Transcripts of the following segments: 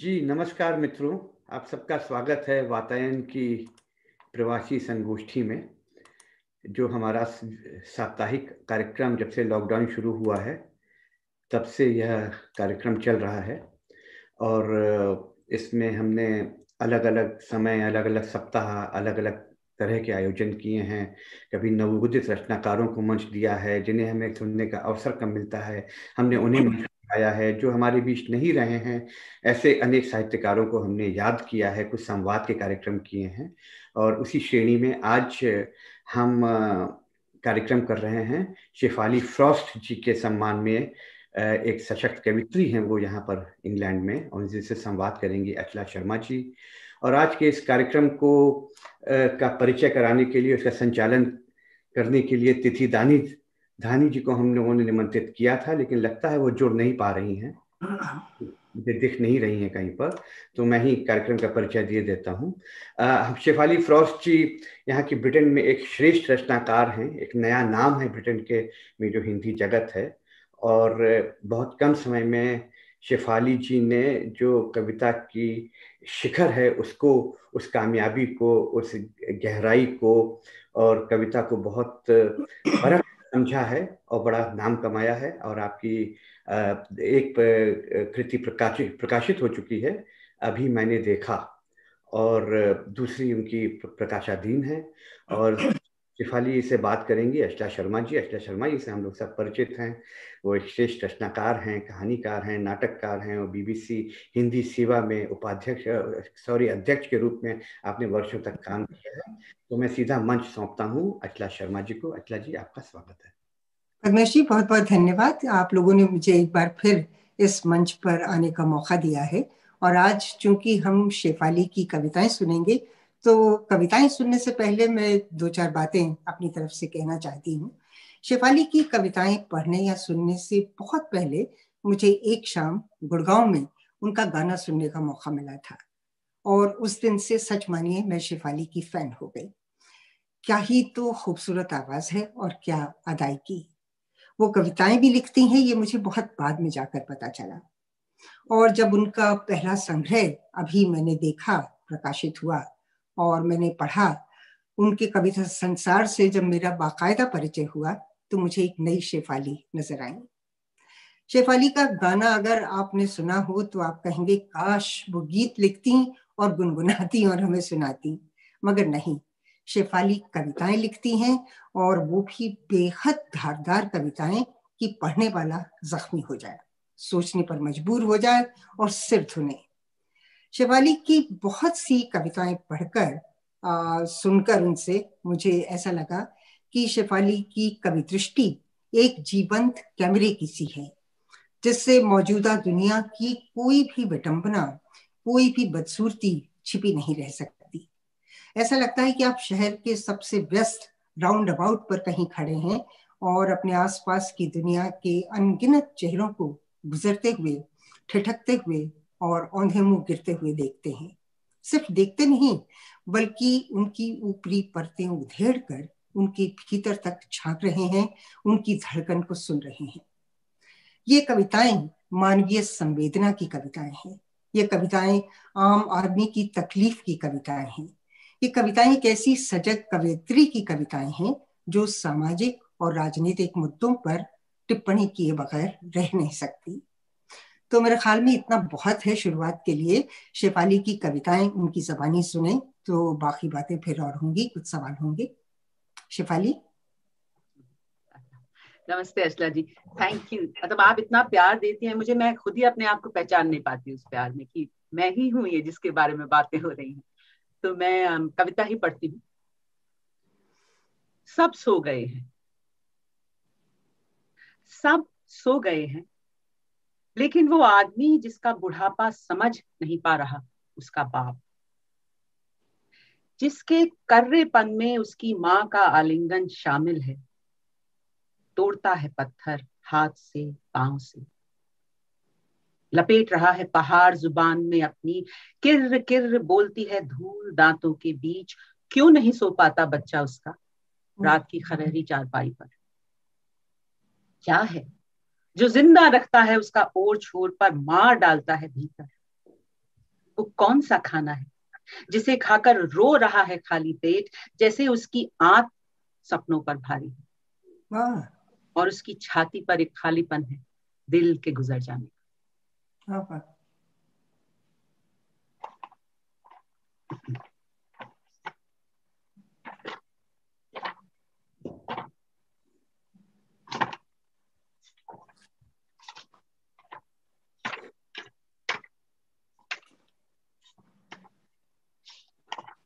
जी, नमस्कार मित्रों। आप सबका स्वागत है वातायन की प्रवासी संगोष्ठी में, जो हमारा साप्ताहिक कार्यक्रम जब से लॉकडाउन शुरू हुआ है, तब से यह कार्यक्रम चल रहा है। और इसमें हमने अलग-अलग समय, अलग-अलग सप्ताह, अलग-अलग तरह के आयोजन किए हैं। कभी नवोदित रचनाकारों को मंच दिया है, जिन्हें हमें सुनने का अवसर कम मिलता है, हमने उन्हें मंच दिखाया है। जो हमारे बीच नहीं रहे हैं, ऐसे अनेक साहित्यकारों को हमने याद किया है, कुछ संवाद के कार्यक्रम किए हैं। और उसी श्रेणी में आज हम कार्यक्रम कर रहे हैं शेफाली फ्रॉस्ट जी के सम्मान में। एक सशक्त कवयित्री हैं वो यहाँ पर इंग्लैंड में, और जिनसे संवाद करेंगी अचला शर्मा जी। और आज के इस कार्यक्रम को का परिचय कराने के लिए, उसका संचालन करने के लिए तिथि दानी धानी जी को हम लोगों ने निमंत्रित किया था, लेकिन लगता है वो जुड़ नहीं पा रही हैं, मुझे दिख नहीं रही हैं कहीं पर। तो मैं ही कार्यक्रम का परिचय दिए देता हूँ। शेफाली फ्रॉस्ट जी यहाँ की ब्रिटेन में एक श्रेष्ठ रचनाकार हैं, एक नया नाम है ब्रिटेन के में जो हिंदी जगत है। और बहुत कम समय में शेफाली जी ने जो कविता की शिखर है उसको, उस कामयाबी को, उस गहराई को और कविता को बहुत परख समझा है और बड़ा नाम कमाया है। और आपकी एक कृति प्रकाशित हो चुकी है, अभी मैंने देखा, और दूसरी उनकी प्रकाशाधीन है। और शेफाली से बात करेंगी अचला शर्मा जी। अचला शर्मा जी से हम लोग सब परिचित हैं। वो एक श्रेष्ठ रचनाकार हैं, कहानीकार हैं, नाटककार हैं, और बीबीसी हिंदी सेवा में अध्यक्ष के रूप में आपने वर्षों तक काम किया है। तो मैं सीधा मंच सौंपता हूँ अचला शर्मा जी को। अचला जी, आपका स्वागत है। पद्मेश जी, बहुत बहुत धन्यवाद। आप लोगों ने मुझे एक बार फिर इस मंच पर आने का मौका दिया है। और आज चूंकि हम शेफाली की कविताएं सुनेंगे, तो कविताएं सुनने से पहले मैं दो चार बातें अपनी तरफ से कहना चाहती हूँ। शेफाली की कविताएं पढ़ने या सुनने से बहुत पहले मुझे एक शाम गुड़गांव में उनका गाना सुनने का मौका मिला था, और उस दिन से सच मानिए मैं शेफाली की फैन हो गई। क्या ही तो खूबसूरत आवाज है और क्या अदायगी। वो कविताएं भी लिखती हैं, ये मुझे बहुत बाद में जाकर पता चला। और जब उनका पहला संग्रह अभी मैंने देखा, प्रकाशित हुआ, और मैंने पढ़ा, उनके कविता संसार से जब मेरा बाकायदा परिचय हुआ, तो मुझे एक नई शेफाली नजर आई। शेफाली का गाना अगर आपने सुना हो तो आप कहेंगे काश वो गीत लिखती और गुनगुनाती और हमें सुनाती, मगर नहीं, शेफाली कविताएं लिखती हैं, और वो भी बेहद धारदार कविताएं कि पढ़ने वाला जख्मी हो जाए, सोचने पर मजबूर हो जाए और सिर धुने। शेफाली की बहुत सी कविताएं पढ़कर सुनकर उनसे मुझे ऐसा लगा कि शेफाली की कवि दृष्टि एक जीवंत कैमरे की सी है, जिससे मौजूदा दुनिया की कोई भी विडंबना, कोई भी बदसूरती छिपी नहीं रह सकती। ऐसा लगता है कि आप शहर के सबसे व्यस्त राउंड अबाउट पर कहीं खड़े हैं और अपने आसपास की दुनिया के अनगिनत चेहरों को गुजरते हुए, ठिठकते हुए और औंधे मुंह गिरते हुए देखते हैं। सिर्फ देखते नहीं, बल्कि उनकी ऊपरी परतें उधेड़ कर उनके भीतर तक झांक रहे हैं, उनकी धड़कन को सुन रहे हैं। ये कविताएं मानवीय संवेदना की कविताएं हैं। ये कविताएं आम आदमी की तकलीफ की कविताएं हैं। ये कविताएं एक ऐसी सजग कवयित्री की कविताएं हैं जो सामाजिक और राजनीतिक मुद्दों पर टिप्पणी किए बगैर रह नहीं सकती। तो मेरे ख्याल में इतना बहुत है शुरुआत के लिए। शेफाली की कविताएं उनकी ज़बानी सुने तो बाकी बातें फिर और होंगी, कुछ सवाल होंगे। शेफाली। नमस्ते अचला जी, थैंक यू। मतलब आप इतना प्यार देती हैं मुझे, मैं खुद ही अपने आप को पहचान नहीं पाती उस प्यार में कि मैं ही हूँ ये जिसके बारे में बातें हो रही हैं। तो मैं कविता ही पढ़ती हूँ। सब सो गए हैं, सब सो गए हैं, लेकिन वो आदमी जिसका बुढ़ापा समझ नहीं पा रहा, उसका बाप, जिसके कर्रेपन में उसकी माँ का आलिंगन शामिल है, तोड़ता है पत्थर हाथ से पांव से, लपेट रहा है पहाड़ जुबान में अपनी, किर्र किर्र बोलती है धूल दांतों के बीच। क्यों नहीं सो पाता बच्चा उसका रात की खरहरी चारपाई पर? क्या है जो जिंदा रखता है उसका ओर छोर पर, मार डालता है भीतर? वो कौन सा खाना है जिसे खाकर रो रहा है खाली पेट, जैसे उसकी आंख सपनों पर भारी है वाह, और उसकी छाती पर एक खालीपन है दिल के गुजर जाने का। वाह।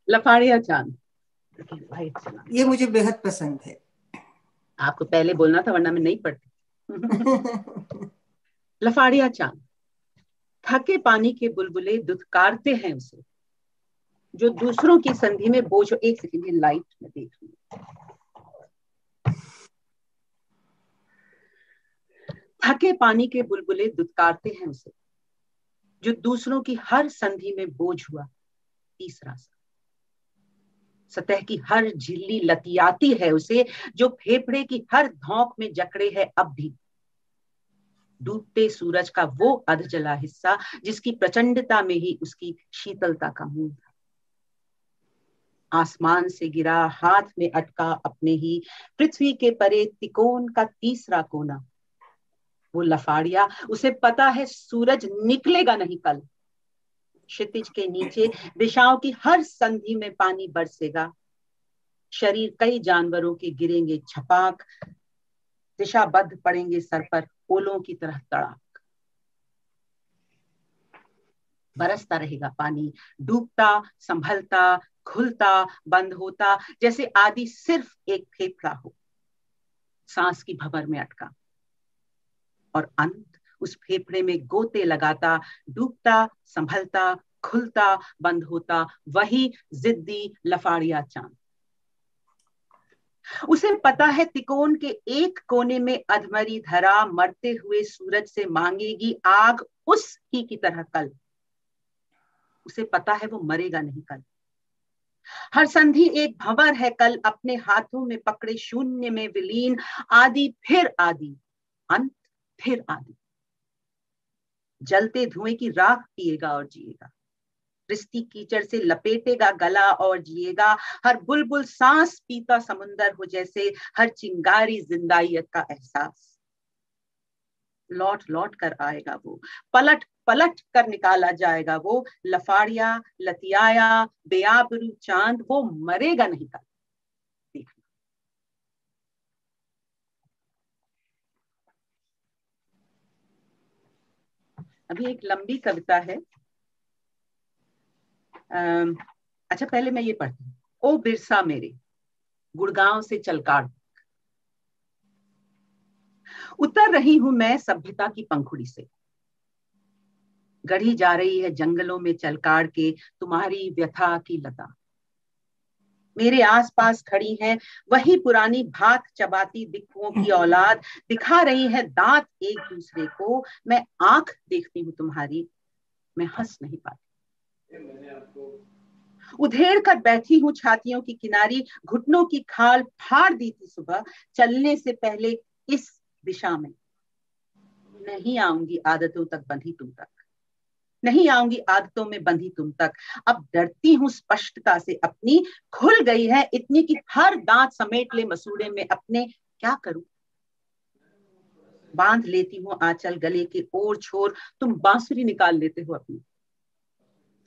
लफाड़िया चांद, ये मुझे बेहद पसंद है। आपको पहले बोलना था वरना मैं नहीं पढ़ती। लफाड़िया चांद, थके पानी के बुलबुले दुत्कारते हैं उसे, जो दूसरों की संधि में बोझ। एक सेकंड, ये लाइट में देख लूं। थके पानी के बुलबुले दुत्कारते हैं उसे, जो दूसरों की हर संधि में बोझ हुआ तीसरा सा। सतह की हर झिल्ली लतियाती है उसे, जो फेफड़े की हर धौंक में जकड़े है अब भी। डूबते सूरज का वो अध जला हिस्सा, जिसकी प्रचंडता में ही उसकी शीतलता का मूल था। आसमान से गिरा, हाथ में अटका अपने ही, पृथ्वी के परे तिकोन का तीसरा कोना। वो लफाड़िया, उसे पता है सूरज निकलेगा नहीं कल। क्षितिज के नीचे दिशाओं की हर संधि में पानी बरसेगा। शरीर कई जानवरों के गिरेंगे छपाक, दिशाबद्ध पड़ेंगे सर पर ओलों की तरह तड़ाक। बरसता रहेगा पानी, डूबता, संभलता, खुलता, बंद होता, जैसे आदि सिर्फ एक फेफड़ा हो सांस की भंवर में अटका, और अंत उस फेफड़े में गोते लगाता, डूबता, संभलता, खुलता, बंद होता, वही जिद्दी लफाड़िया चांद। उसे पता है तिकोन के एक कोने में अधमरी धरा मरते हुए सूरज से मांगेगी आग उस ही की तरह कल। उसे पता है वो मरेगा नहीं कल। हर संधि एक भंवर है कल, अपने हाथों में पकड़े शून्य में विलीन, आदि फिर आदि, अंत फिर आदि। जलते धुएं की राख पिएगा और जिएगा, रिश्ती कीचड़ से लपेटेगा गला और जिएगा। हर बुलबुल सांस पीता समुंदर हो जैसे, हर चिंगारी जिंदाइयत का एहसास। लौट लौट कर आएगा वो, पलट पलट कर निकाला जाएगा वो। लफाड़िया, लतियाया, बेआबरू चांद, वो मरेगा नहीं कल। देखना। अभी एक लंबी कविता है। अच्छा, पहले मैं ये पढ़ती हूँ। ओ बिरसा मेरे, गुड़गांव से चलकाड़ उतर रही हूं मैं सभ्यता की पंखुड़ी से। गढ़ी जा रही है जंगलों में चलकाड़ के तुम्हारी व्यथा की लता। मेरे आसपास खड़ी है वही पुरानी भात चबाती दिक्कुओं की औलाद, दिखा रही है दांत एक दूसरे को। मैं आंख देखती हूँ तुम्हारी, मैं हंस नहीं पाती। उधेड़ कर बैठी हूँ छातियों की किनारी, घुटनों की खाल फाड़ दी थी सुबह चलने से पहले इस दिशा में। नहीं आऊंगी आदतों तक बंधी तुम तक, नहीं आऊंगी आदतों में बंधी तुम तक। अब डरती हूँ स्पष्टता से अपनी, खुल गई है इतनी कि हर दांत समेट ले मसूड़े में अपने। क्या करूं, बांध लेती हूँ आंचल गले के ओर छोर, तुम बांसुरी निकाल लेते हो अपनी।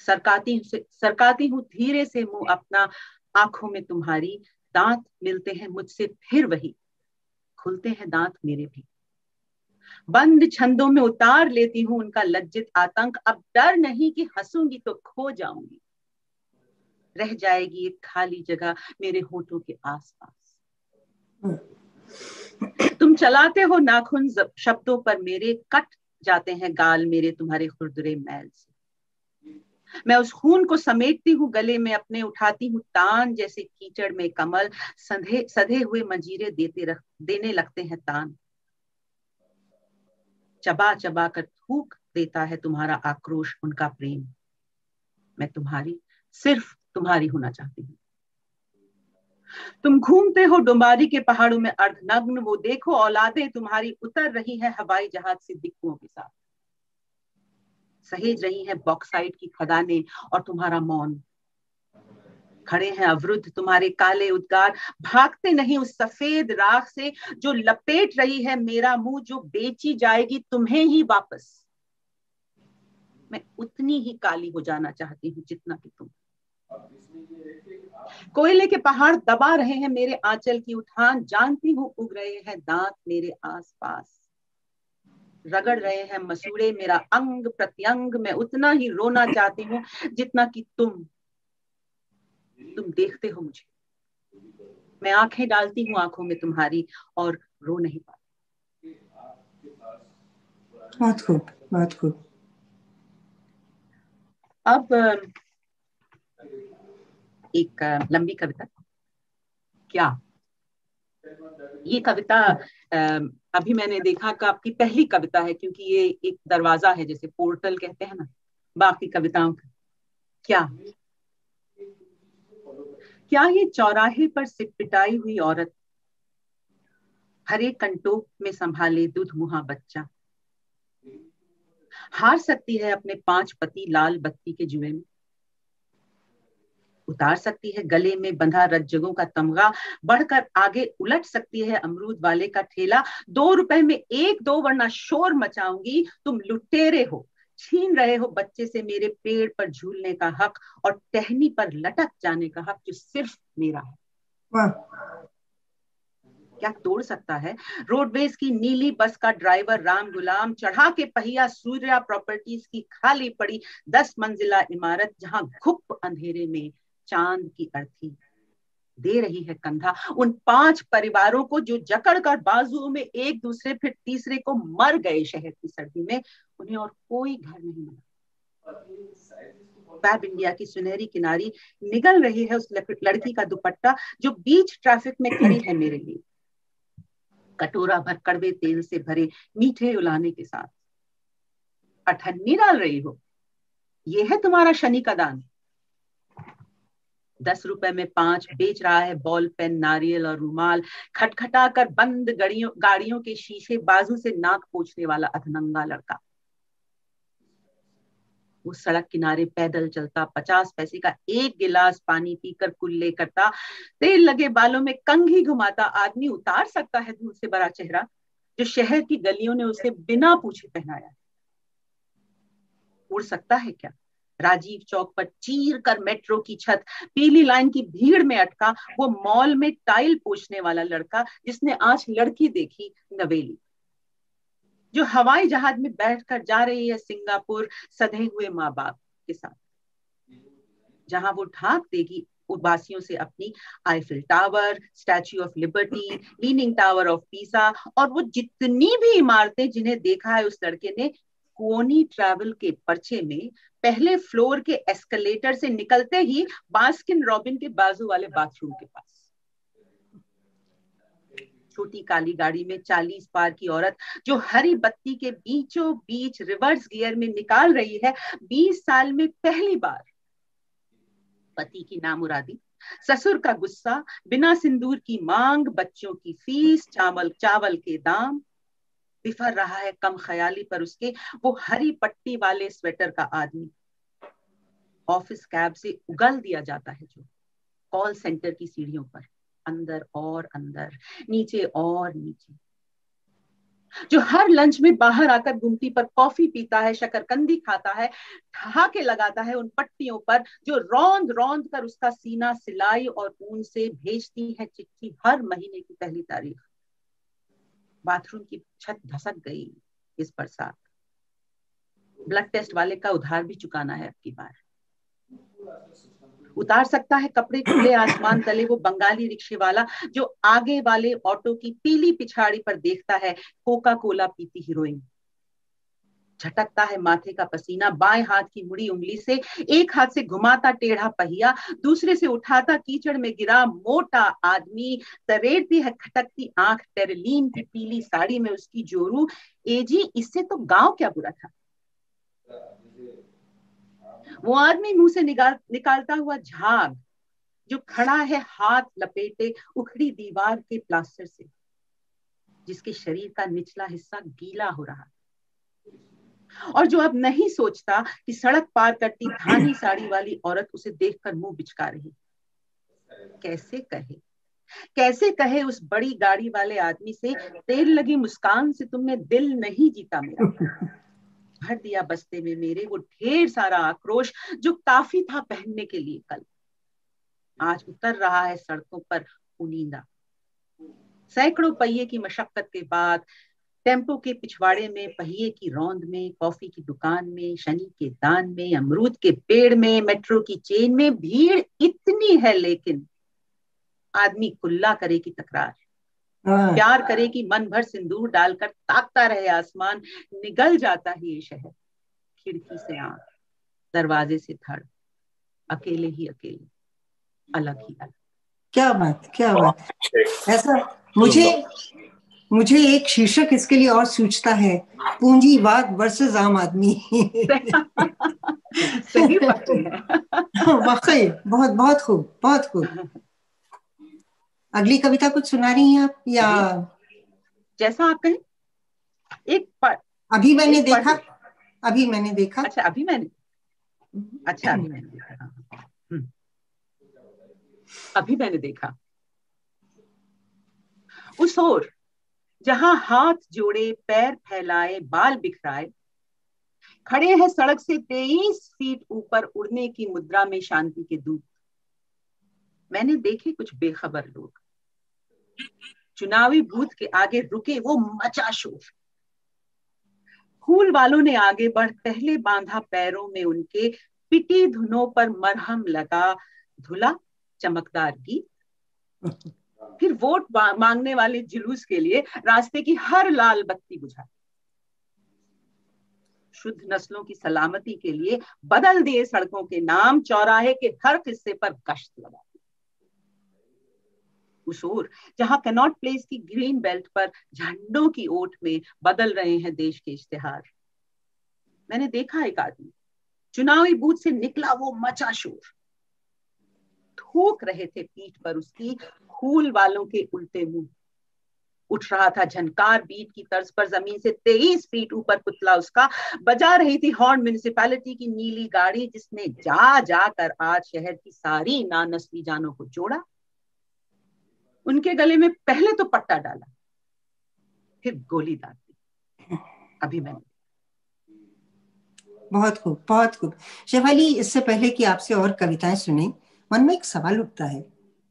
सरकाती हूँ धीरे से मुंह अपना, आंखों में तुम्हारी। दांत मिलते हैं मुझसे फिर वही, खुलते हैं दांत मेरे भी। बंद छंदों में उतार लेती हूँ उनका लज्जित आतंक। अब डर नहीं कि हंसूंगी तो खो जाऊंगी, रह जाएगी एक खाली जगह मेरे होठों के आसपास। तुम चलाते हो नाखून शब्दों पर मेरे, कट जाते हैं गाल मेरे तुम्हारे खुरदुरे मैल से। मैं उस खून को समेटती हूँ गले में अपने, उठाती हूँ तान जैसे कीचड़ में कमल। सधे हुए मंजीरे देने लगते हैं तान। चबा चबा कर थूक देता है तुम्हारा आक्रोश उनका प्रेम। मैं तुम्हारी, सिर्फ तुम्हारी होना चाहती हूँ। तुम घूमते हो डुम्बारी के पहाड़ों में अर्धनग्न, वो देखो औलादे तुम्हारी उतर रही है हवाई जहाज से दिक्कुओं के साथ। सहेज रही हैं बॉक्साइट की खदानें और तुम्हारा मौन। खड़े हैं अवरुद्ध तुम्हारे काले उद्गार, भागते नहीं उस सफेद राख से जो लपेट रही है मेरा मुंह, जो बेची जाएगी तुम्हें ही वापस। मैं उतनी ही काली हो जाना चाहती हूँ जितना कि तुम। कोयले के पहाड़ दबा रहे हैं मेरे आंचल की उठान, जानती हूँ उग रहे हैं दांत मेरे आसपास। रगड़ रहे हैं मसूड़े मेरा अंग प्रत्यंग, मैं उतना ही रोना चाहती हूँ जितना कि तुम देखते हो मुझे। मैं आंखें डालती हूँ आंखों में तुम्हारी और रो नहीं पाती। बहुत खूब, बहुत खूब। अब एक लंबी कविता। क्या ये कविता अभी मैंने देखा कि आपकी पहली कविता है, क्योंकि ये एक दरवाजा है, जैसे पोर्टल कहते हैं ना बाकी कविताओं का। क्या ये चौराहे पर सिटपिटाई हुई औरत हरे कंटोक में संभाले दूध मुहा बच्चा, हार सकती है अपने 5 पति लाल बत्ती के जुए में? उतार सकती है गले में बंधा रज्जगों का तमगा, बढ़कर आगे उलट सकती है अमरूद वाले का ठेला। 2 रुपए में 1-2 वरना शोर मचाऊंगी। तुम लुटेरे हो, छीन रहे हो बच्चे से मेरे पेड़ पर झूलने का हक और टहनी पर लटक जाने का हक जो सिर्फ मेरा है। क्या तोड़ सकता है रोडवेज की नीली बस का ड्राइवर राम गुलाम, चढ़ा के पहिया सूर्या प्रॉपर्टीज की खाली पड़ी 10 मंजिला इमारत, जहां घुप अंधेरे में चांद की अर्थी दे रही है कंधा उन 5 परिवारों को जो जकड़ कर बाजुओं में एक दूसरे फिर तीसरे को मर गए शहर की सर्दी में। उन्हें और कोई घर नहीं मिला। पैब इंडिया की सुनहरी किनारी निगल रही है उस लड़की का दुपट्टा जो बीच ट्रैफिक में खड़ी है मेरे लिए, कटोरा भर कड़वे तेल से भरे मीठे उलाने के साथ। अठन्नी डाल रही हो, ये है तुम्हारा शनि का दान। 10 रुपए में 5 बेच रहा है बॉल पेन नारियल और रुमाल, खटखटा कर बंद गाड़ियों के शीशे बाजू से नाक पोंछने वाला अधनंगा लड़का। वो सड़क किनारे पैदल चलता 50 पैसे का एक गिलास पानी पीकर कुल्ले करता, तेल लगे बालों में कंघी घुमाता आदमी उतार सकता है धूल से भरा चेहरा जो शहर की गलियों ने उसे बिना पूछे पहनाया? उड़ सकता है क्या राजीव चौक पर चीर कर मेट्रो की छत, पीली लाइन की भीड़ में अटका वो मॉल में टाइल पोंछने वाला लड़का जिसने आज लड़की देखी नवेली, जो हवाई जहाज में बैठकर जा रही है सिंगापुर सधे हुए माँ बाप के साथ, जहां वो ढांक देगी उबासियों से अपनी Eiffel tower, statue of liberty, leaning tower of Pisa और वो जितनी भी इमारतें जिन्हें देखा है उस लड़के ने कोनी ट्रैवल के पर्चे में पहले फ्लोर के एस्केलेटर से निकलते ही बास्किन रॉबिन के बाजू वाले बाथरूम के पास। छोटी काली गाड़ी में 40 पार की औरत जो हरी बत्ती के बीचों बीच रिवर्स गियर में निकाल रही है 20 साल में पहली बार। पति की नामुरादी, ससुर का गुस्सा, बिना सिंदूर की मांग, बच्चों की फीस, चावल के दाम। बिफर रहा है कम ख्याली पर उसके वो हरी पट्टी वाले स्वेटर का आदमी। ऑफिस कैब से उगल दिया जाता है जो कॉल सेंटर की सीढ़ियों पर, अंदर और अंदर, नीचे और नीचे, जो हर लंच में बाहर आकर गुमटी पर कॉफी पीता है, शकरकंदी खाता है, ठहाके लगाता है उन पट्टियों पर जो रौंद रौंद कर उसका सीना सिलाई और ऊन से भेजती है चिट्ठी हर महीने की पहली तारीख। बाथरूम की छत धसक गई इस बरसात। ब्लड टेस्ट वाले का उधार भी चुकाना है अब की बार। उतार सकता है कपड़े खुले आसमान तले वो बंगाली रिक्शे वाला जो आगे वाले ऑटो की पीली पिछाड़ी पर देखता है कोका कोला पीती हीरोइन। झटकता है माथे का पसीना बाएं हाथ की मुड़ी उंगली से, एक हाथ से घुमाता टेढ़ा पहिया, दूसरे से उठाता कीचड़ में गिरा मोटा आदमी। तरेड़ती है खटकती आंख टेरलीन की पीली साड़ी में उसकी जोरू। एजी इससे तो गांव क्या बुरा था। वो आदमी मुंह से निकालता हुआ झाग जो खड़ा है हाथ लपेटे उखड़ी दीवार के प्लास्टर से, जिसके शरीर का निचला हिस्सा गीला हो रहा। और जो अब नहीं सोचता कि सड़क पार करती धानी साड़ी वाली औरत उसे देखकर मुंह बिचका रही। कैसे कहे उस बड़ी गाड़ी वाले आदमी से, तेल लगी मुस्कान से तुमने दिल नहीं जीता मेरा। भर दिया बस्ते में मेरे वो ढेर सारा आक्रोश जो काफी था पहनने के लिए कल। आज उतर रहा है सड़कों पर उनींदा। सैकड़ों पहिए की मशक्कत के बाद टेम्पो के पिछवाड़े में, पहिए की रौंद में, कॉफी की दुकान में, शनि के दान में, अमरूद के पेड़ में, मेट्रो की चेन में भीड़ इतनी है, लेकिन आदमी कुल्ला करे की तकरार, प्यार करे कि मन भर सिंदूर डालकर ताकता रहे आसमान। निगल जाता है ये शहर, खिड़की से आंख, दरवाजे से धड़, अकेले ही अकेले, अलग ही अलग। क्या बात, क्या बात। ऐसा मुझे एक शीर्षक इसके लिए और सूझता है, पूंजीवाद वर्सेस आम आदमी। सही पकड़ी है। वाकई बहुत बहुत खूब, बहुत खूब। अगली कविता कुछ सुना रही हैं आप या जैसा आप कहें? अभी मैंने देखा। अच्छा, अभी मैंने देखा। अभी मैंने देखा उस ओर जहां हाथ जोड़े, पैर फैलाए, बाल बिखराए, खड़े हैं सड़क से 23 फीट ऊपर उड़ने की मुद्रा में शांति के दूत। मैंने देखे कुछ बेखबर लोग, चुनावी बूथ के आगे रुके, वो मचा शोर। फूल वालों ने आगे बढ़ पहले बांधा पैरों में उनके, पिटी धुनों पर मरहम लगा, धुला चमकदार गीत। फिर वोट मांगने वाले जुलूस के लिए रास्ते की हर लाल बत्ती बुझा। शुद्ध नस्लों की सलामती के लिए बदल दिए सड़कों के नाम, चौराहे के हर हिस्से पर गश्त लगा। उस ओर जहां कैनॉट प्लेस की ग्रीन बेल्ट पर झंडों की ओट में बदल रहे हैं देश के इश्तिहार, मैंने देखा एक आदमी, चुनावी बूथ से निकला वो मचा शोर। थूक रहे थे पीठ पर उसकी फूल वालों के उल्टे मुंह। उठ रहा था झनकार बीट की तर्ज पर जमीन से 23 फीट ऊपर पुतला उसका। बजा रही थी हॉर्न म्युनिसिपैलिटी की नीली गाड़ी, जिसने जा जाकर आज शहर की सारी नानस्ली जानों को जोड़ा। उनके गले में पहले तो पट्टा डाला, फिर गोली दाग दी। अभी मैंने बहुत खूब, बहुत खूब। शेफाली, इससे पहले कि आपसे और कविताएं सुने, मन में एक सवाल उठता है।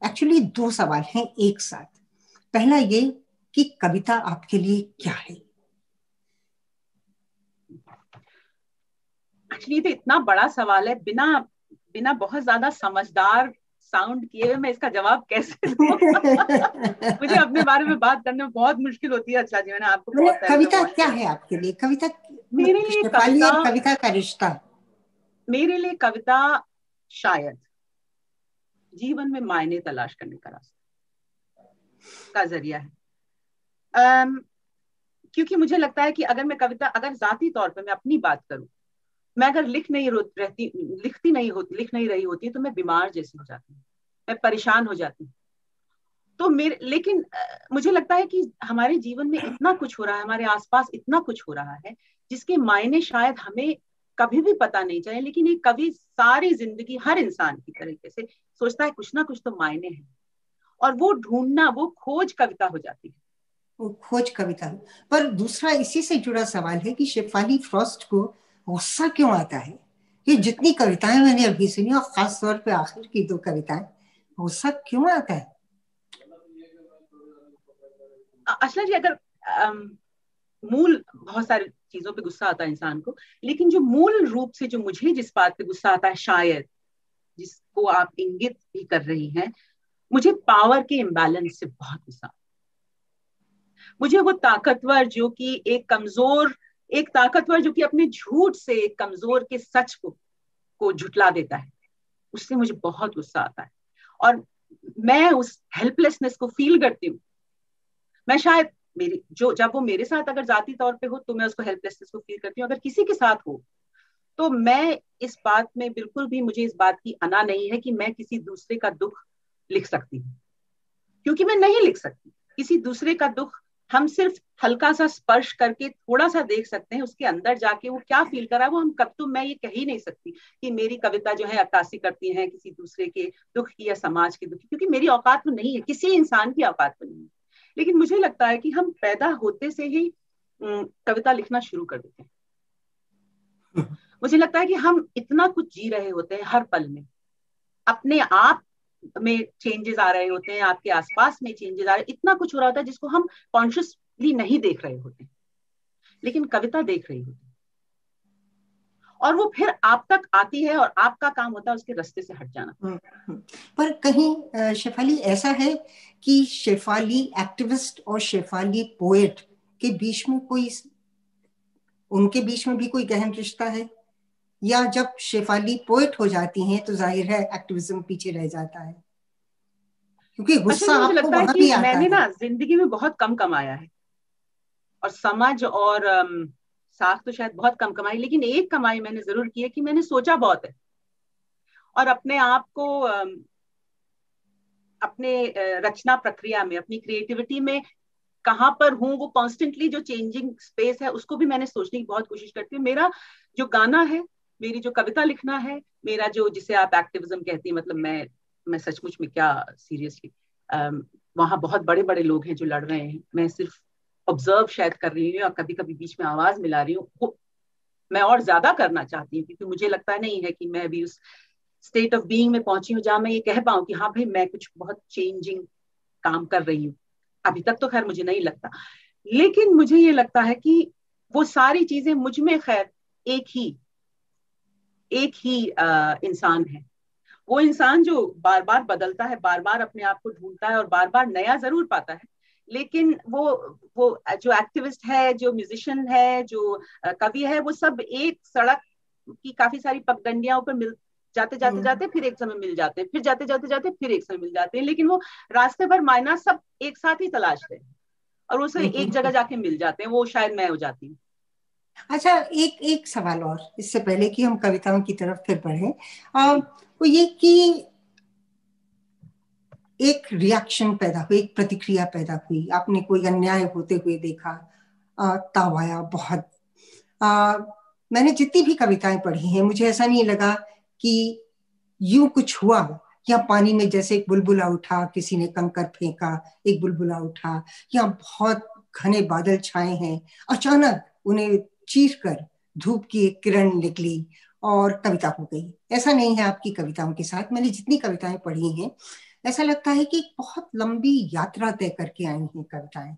एक्चुअली 2 सवाल हैं एक साथ। पहला ये कि कविता आपके लिए क्या है? एक्चुअली तो इतना बड़ा सवाल है, बिना बहुत ज्यादा समझदार साउंड किए मैं इसका जवाब कैसे दूं? मुझे अपने बारे में बात करने में बहुत मुश्किल होती है। अच्छा जी, मैंने आपको बहुत कविता क्या है आपके लिए? कविता मेरे लिए कविता का रिश्ता, मेरे लिए कविता शायद जीवन में मायने तलाश करने का रास्ता का जरिया है। क्योंकि मुझे लगता है कि अगर जाती तौर पर मैं अपनी बात करूं, मैं अगर लिख नहीं रही होती तो मैं बीमार जैसी हो जाती हूँ, मैं परेशान हो जाती हूँ। तो लेकिन मुझे लगता है कि हमारे जीवन में इतना कुछ हो रहा है, हमारे आसपास इतना कुछ हो रहा है जिसके मायने शायद हमें कभी भी पता नहीं चले, लेकिन एक कवि सारी जिंदगी हर इंसान की तरीके से सोचता है कुछ ना कुछ तो मायने हैं, और वो ढूंढना, वो खोज कविता हो जाती है। वो खोज कविता। पर दूसरा इसी से जुड़ा सवाल है कि शेफाली फ्रॉस्ट को गुस्सा क्यों आता है? ये जितनी कविताएं मैंने अभी सुनी, और खास तौर पे आखिर की 2 कविताएं, गुस्सा क्यों आता है? अर्चना जी, अगर मूल बहुत सारी चीजों पे गुस्सा आता है इंसान को, लेकिन जो मूल रूप से जो मुझे जिस बात पे गुस्सा आता है, शायद जिसको आप इंगित भी कर रही हैं, मुझे पावर के इम्बैलेंस से बहुत गुस्सा। मुझे वो ताकतवर जो कि एक ताकतवर जो कि अपने झूठ से एक कमजोर के सच को झुटला देता है, उससे मुझे बहुत गुस्सा आता है। और मैं उस हेल्पलेसनेस को फील करती हूँ। मैं शायद जब वो मेरे साथ अगर जाती तौर पे हो तो मैं उसको हेल्पलेसनेस को फील करती हूँ। अगर किसी के साथ हो तो मैं इस बात में बिल्कुल भी, मुझे इस बात की अना नहीं है कि मैं किसी दूसरे का दुख लिख सकती हूँ, क्योंकि मैं नहीं लिख सकती। किसी दूसरे का दुख हम सिर्फ हल्का सा स्पर्श करके थोड़ा सा देख सकते हैं, उसके अंदर जाके वो क्या फील कर रहा है वो हम कब, तो मैं ये कह ही नहीं सकती कि मेरी कविता जो है अक्कासी करती है किसी दूसरे के दुख की या समाज के दुख की, क्योंकि मेरी औकात तो नहीं है, किसी इंसान की औकात तो नहीं है। लेकिन मुझे लगता है कि हम पैदा होते से ही कविता लिखना शुरू कर देते हैं। मुझे लगता है कि हम इतना कुछ जी रहे होते हैं हर पल में, अपने आप में चेंजेस आ रहे होते हैं, आपके आसपास में चेंजेस आ रहे, इतना कुछ हो रहा होता है जिसको हम कॉन्शियसली नहीं देख रहे होते, लेकिन कविता देख रही होती है और वो फिर आप तक आती है और आपका काम होता है उसके रास्ते से हट जाना। पर कहीं शेफाली ऐसा है कि शेफाली एक्टिविस्ट और शेफाली पोएट के बीच में कोई, उनके बीच में भी कोई गहन रिश्ता है, या जब शेफाली पोएट हो जाती हैं तो जाहिर है एक्टिविज्म पीछे रह जाता है, क्योंकि गुस्सा मुझे आपको लगता है वहां कि भी आता मैंने है। ना जिंदगी में बहुत कम कमाया है और समझ और साख तो शायद बहुत कम कमाई, लेकिन एक कमाई मैंने जरूर की है कि मैंने सोचा बहुत है और अपने आप को अपने रचना प्रक्रिया में, अपनी क्रिएटिविटी में कहाँ पर हूँ, वो कॉन्स्टेंटली जो चेंजिंग स्पेस है उसको भी मैंने सोचने की बहुत कोशिश करती हूँ। मेरा जो गाना है, मेरी जो कविता लिखना है, मेरा जो जिसे आप एक्टिविज्म कहती है, मतलब मैं सचमुच में क्या सीरियसली, वहां बहुत बड़े बड़े लोग हैं जो लड़ रहे हैं, मैं सिर्फ ऑब्जर्व शायद कर रही हूँ और कभी कभी बीच में आवाज मिला रही हूँ। मैं और ज्यादा करना चाहती हूँ क्योंकि मुझे लगता नहीं है कि मैं अभी उस स्टेट ऑफ बीइंग में पहुंची हूँ जहां मैं ये कह पाऊँ कि हाँ भाई मैं कुछ बहुत चेंजिंग काम कर रही हूँ। अभी तक तो खैर मुझे नहीं लगता, लेकिन मुझे ये लगता है कि वो सारी चीजें मुझ में खैर एक ही इंसान है, वो इंसान जो बार बार बदलता है, बार बार अपने आप को ढूंढता है और बार बार नया जरूर पाता है, लेकिन वो जो एक्टिविस्ट है, जो म्यूजिशियन है, जो कवि है, वो सब एक सड़क की काफी सारी पगडंडियां ऊपर मिल जाते जाते जाते फिर एक समय मिल जाते हैं, फिर जाते जाते जाते फिर एक समय मिल जाते हैं, लेकिन वो रास्ते भर मायना सब एक साथ ही तलाशते हैं और उसे एक जगह जाके मिल जाते हैं, वो शायद मैं हो जाती हूँ। अच्छा, एक एक सवाल और इससे पहले कि हम कविताओं की तरफ फिर बढ़े, वो ये कि एक रिएक्शन पैदा हुई, एक प्रतिक्रिया पैदा हुई, आपने कोई अन्याय होते हुए देखा, ताव आया बहुत। मैंने जितनी भी कविताएं पढ़ी हैं मुझे ऐसा नहीं लगा कि यूं कुछ हुआ, या पानी में जैसे एक बुलबुला उठा, किसी ने कंकर फेंका, एक बुलबुला उठा, या बहुत घने बादल छाए हैं, अचानक उन्हें चीर कर धूप की एक किरण निकली और कविता हो गई। ऐसा नहीं है आपकी कविताओं के साथ। मैंने जितनी कविताएं पढ़ी हैं ऐसा लगता है कि बहुत लंबी यात्रा तय करके आई हैं कविताएं।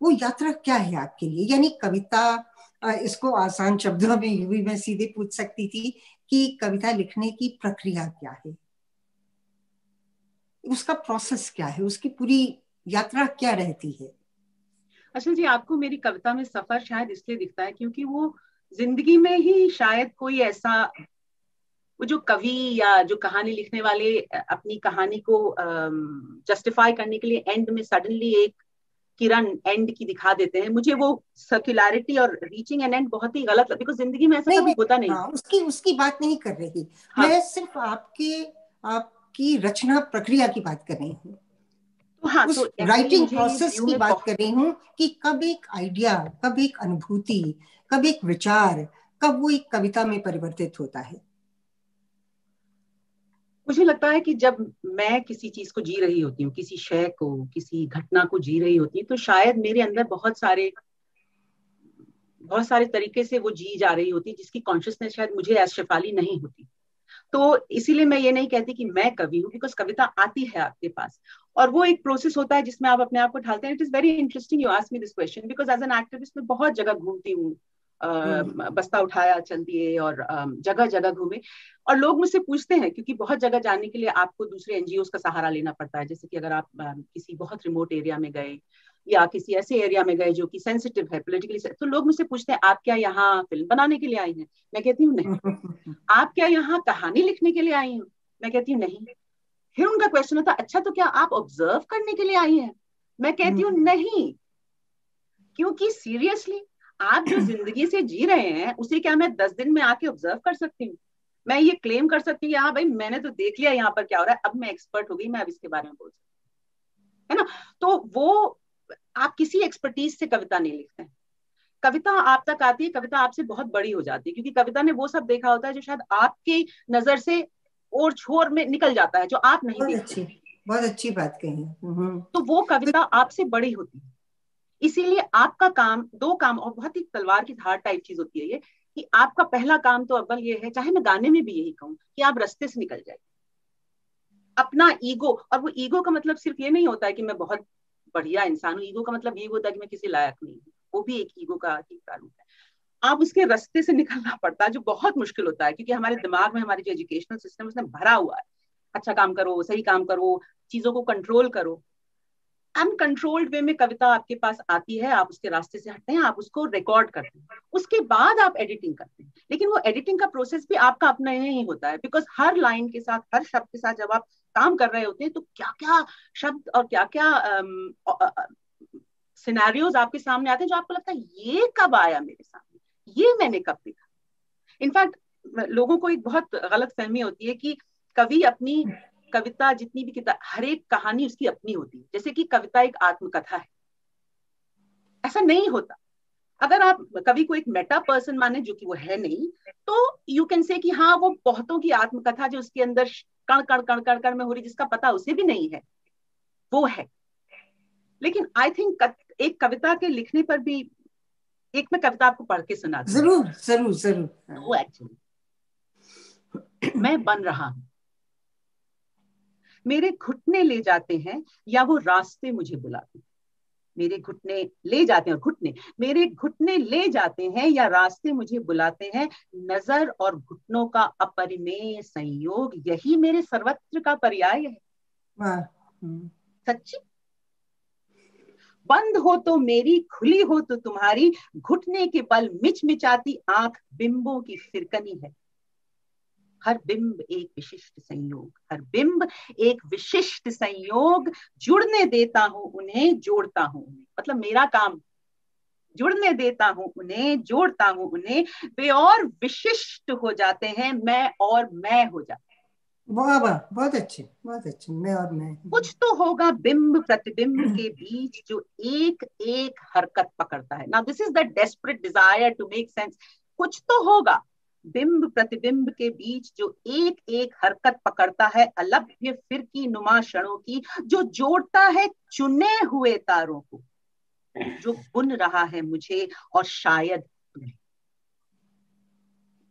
वो यात्रा क्या है आपके लिए? यानी कविता, इसको आसान शब्दों में यूं भी मैं सीधे पूछ सकती थी कि कविता लिखने की प्रक्रिया क्या है, उसका प्रोसेस क्या है, उसकी पूरी यात्रा क्या रहती है? अच्छा जी, आपको मेरी कविता में सफर शायद इसलिए दिखता है क्योंकि वो जिंदगी में ही शायद कोई ऐसा, वो जो कवि या जो कहानी लिखने वाले अपनी कहानी को जस्टिफाई करने के लिए एंड में सडनली एक किरण एंड की दिखा देते हैं, मुझे वो सर्कुलरिटी और रीचिंग एन एंड बहुत ही गलत, बिकॉज जिंदगी में ऐसा नहीं, कभी होता नहीं। हाँ, उसकी बात नहीं कर रही। हाँ, मैं सिर्फ आपकी रचना प्रक्रिया की बात कर रही हूँ, तो हाँ, उस तो एक्चुअली राइटिंग मुझे ये प्रोसेस व्यू की में बात कर रही हूँ कि कब एक आइडिया, कब एक अनुभूति, कब एक विचार, कब वो एक कविता में परिवर्तित होता है। मुझे लगता है कि जब मैं किसी चीज को जी रही होती हूँ, किसी शय को, किसी घटना को जी रही होती हूँ, तो शायद मेरे अंदर बहुत सारे तरीके से वो जी जा रही होती, जिसकी कॉन्शियसनेस शायद मुझे एज शेफाली नहीं होती। तो इसीलिए मैं ये नहीं कहती कि मैं कवि हूँ, बिकॉज कविता आती है आपके पास और वो एक प्रोसेस होता है जिसमें आप अपने आप को ढालते हैं। It is very interesting you ask me this question, because as an activist मैं बहुत जगह घूमती हूँ, बस्ता उठाया चल दिए और जगह जगह घूमे, और लोग मुझसे पूछते हैं, क्योंकि बहुत जगह जाने के लिए आपको दूसरे एनजीओ का सहारा लेना पड़ता है, जैसे कि अगर आप किसी बहुत रिमोट एरिया में गए या किसी ऐसे एरिया में गए जो कि सेंसिटिव है पोलिटिकली, तो लोग मुझसे पूछते हैं आप क्या यहाँ फिल्म बनाने के लिए आई हैं? मैं कहती हूँ नहीं। आप क्या यहाँ कहानी लिखने के लिए आई हैं? मैं कहती हूँ नहीं। फिर उनका क्वेश्चन होता है अच्छा तो क्या आप ऑब्जर्व करने के लिए आई हैं? मैं कहती हूँ नहीं, क्योंकि सीरियसली आप जो जिंदगी से जी रहे हैं उसे क्या मैं 10 दिन में आके ऑब्जर्व कर सकती हूँ? मैं ये क्लेम कर सकती हूँ हाँ भाई मैंने तो देख लिया यहाँ पर क्या हो रहा है, अब मैं एक्सपर्ट हो गई, मैं अब इसके बारे में बोल सकती हूँ, है ना? तो वो आप किसी एक्सपर्टीज से कविता नहीं लिखते हैं। कविता आप तक आती है, कविता आपसे बहुत बड़ी हो जाती है, क्योंकि कविता ने वो सब देखा होता है जो शायद आपकी नजर से और छोर में निकल जाता है, जो आप नहीं देखते। बहुत अच्छी बात कही। तो वो कविता आपसे बड़ी होती है। इसीलिए आपका काम, दो काम, और बहुत ही तलवार की धार टाइप चीज होती है ये, कि आपका पहला काम तो अव्वल ये है, चाहे मैं गाने में भी यही कहूँ, कि आप रास्ते से निकल जाए। अपना ईगो, और वो ईगो का मतलब सिर्फ ये नहीं होता है कि मैं बहुत बढ़िया इंसान हूँ, ईगो का मतलब ये होता है कि मैं किसी लायक नहीं हूँ, वो भी एक ईगो का ही प्रारूप है। आप उसके रास्ते से निकलना पड़ता है, जो बहुत मुश्किल होता है, क्योंकि हमारे दिमाग में हमारी जो एजुकेशनल सिस्टम उसने भरा हुआ है, अच्छा काम करो, सही काम करो, चीजों को कंट्रोल करो। अनकंट्रोल्ड वे में कविता आपके पास आती है, आप उसके रास्ते से हटते हैं, आप उसको रिकॉर्ड करते हैं, उसके बाद आप एडिटिंग करते हैं। लेकिन वो एडिटिंग का प्रोसेस भी आपका अपना नहीं होता है, बिकॉज हर लाइन के साथ, हर शब्द के साथ जब आप काम कर रहे होते हैं, तो क्या क्या शब्द और क्या क्या सिनेरियोज आपके सामने आते हैं, जो आपको लगता है ये कब आया मेरे सामने, ये मैंने कब देखा। इनफैक्ट लोगों को एक बहुत गलत फहमी होती है कि कवि अपनी कविता, जितनी भी किताब, हर एक कहानी उसकी अपनी होती है, जैसे कि कविता एक आत्मकथा है। ऐसा नहीं होता। अगर आप कवि को एक मेटा पर्सन माने, जो कि वो है नहीं, तो यू कैन से कि हाँ, वो बहुतों की आत्मकथा जो उसके अंदर कण कण कण कण कण में हो रही, जिसका पता उसे भी नहीं है, वो है। लेकिन आई थिंक एक कविता के लिखने पर भी, एक मैं कविता आपको पढ़ के सुना दूं। जरूर जरूर जरूर। वो एक्चुअली, मैं बन रहा हूं, मेरे घुटने ले जाते हैं या वो रास्ते मुझे बुलाते हैं। मेरे घुटने ले जाते हैं, और घुटने, मेरे घुटने ले जाते हैं या रास्ते मुझे बुलाते हैं। नजर और घुटनों का अपरिमेय संयोग, यही मेरे सर्वत्र का पर्याय है। सच्ची। बंद हो तो मेरी, खुली हो तो तुम्हारी, घुटने के बल मिचमिचाती आंख बिंबों की फिरकनी है। हर बिंब एक विशिष्ट संयोग, हर बिंब एक विशिष्ट संयोग, जुड़ने देता हूं उन्हें, जोड़ता हूं उन्हें। मतलब मेरा काम, जुड़ने देता हूं उन्हें, जोड़ता हूं उन्हें, वे और विशिष्ट हो जाते हैं, मैं और मैं हो जाता हूं। वाह वाह, बहुत अच्छे, बहुत अच्छे। मैं और मैं। कुछ तो होगा बिंब प्रतिबिंब के बीच जो एक एक हरकत पकड़ता है। Now this is the desperate desire to make sense. कुछ तो होगा बिंब प्रतिबिंब के बीच जो एक एक हरकत पकड़ता है, अलभ्य फिरकी नुमा क्षणों की, जो जोड़ता है चुने हुए तारों को, जो बुन रहा है मुझे और शायद तुम्हें।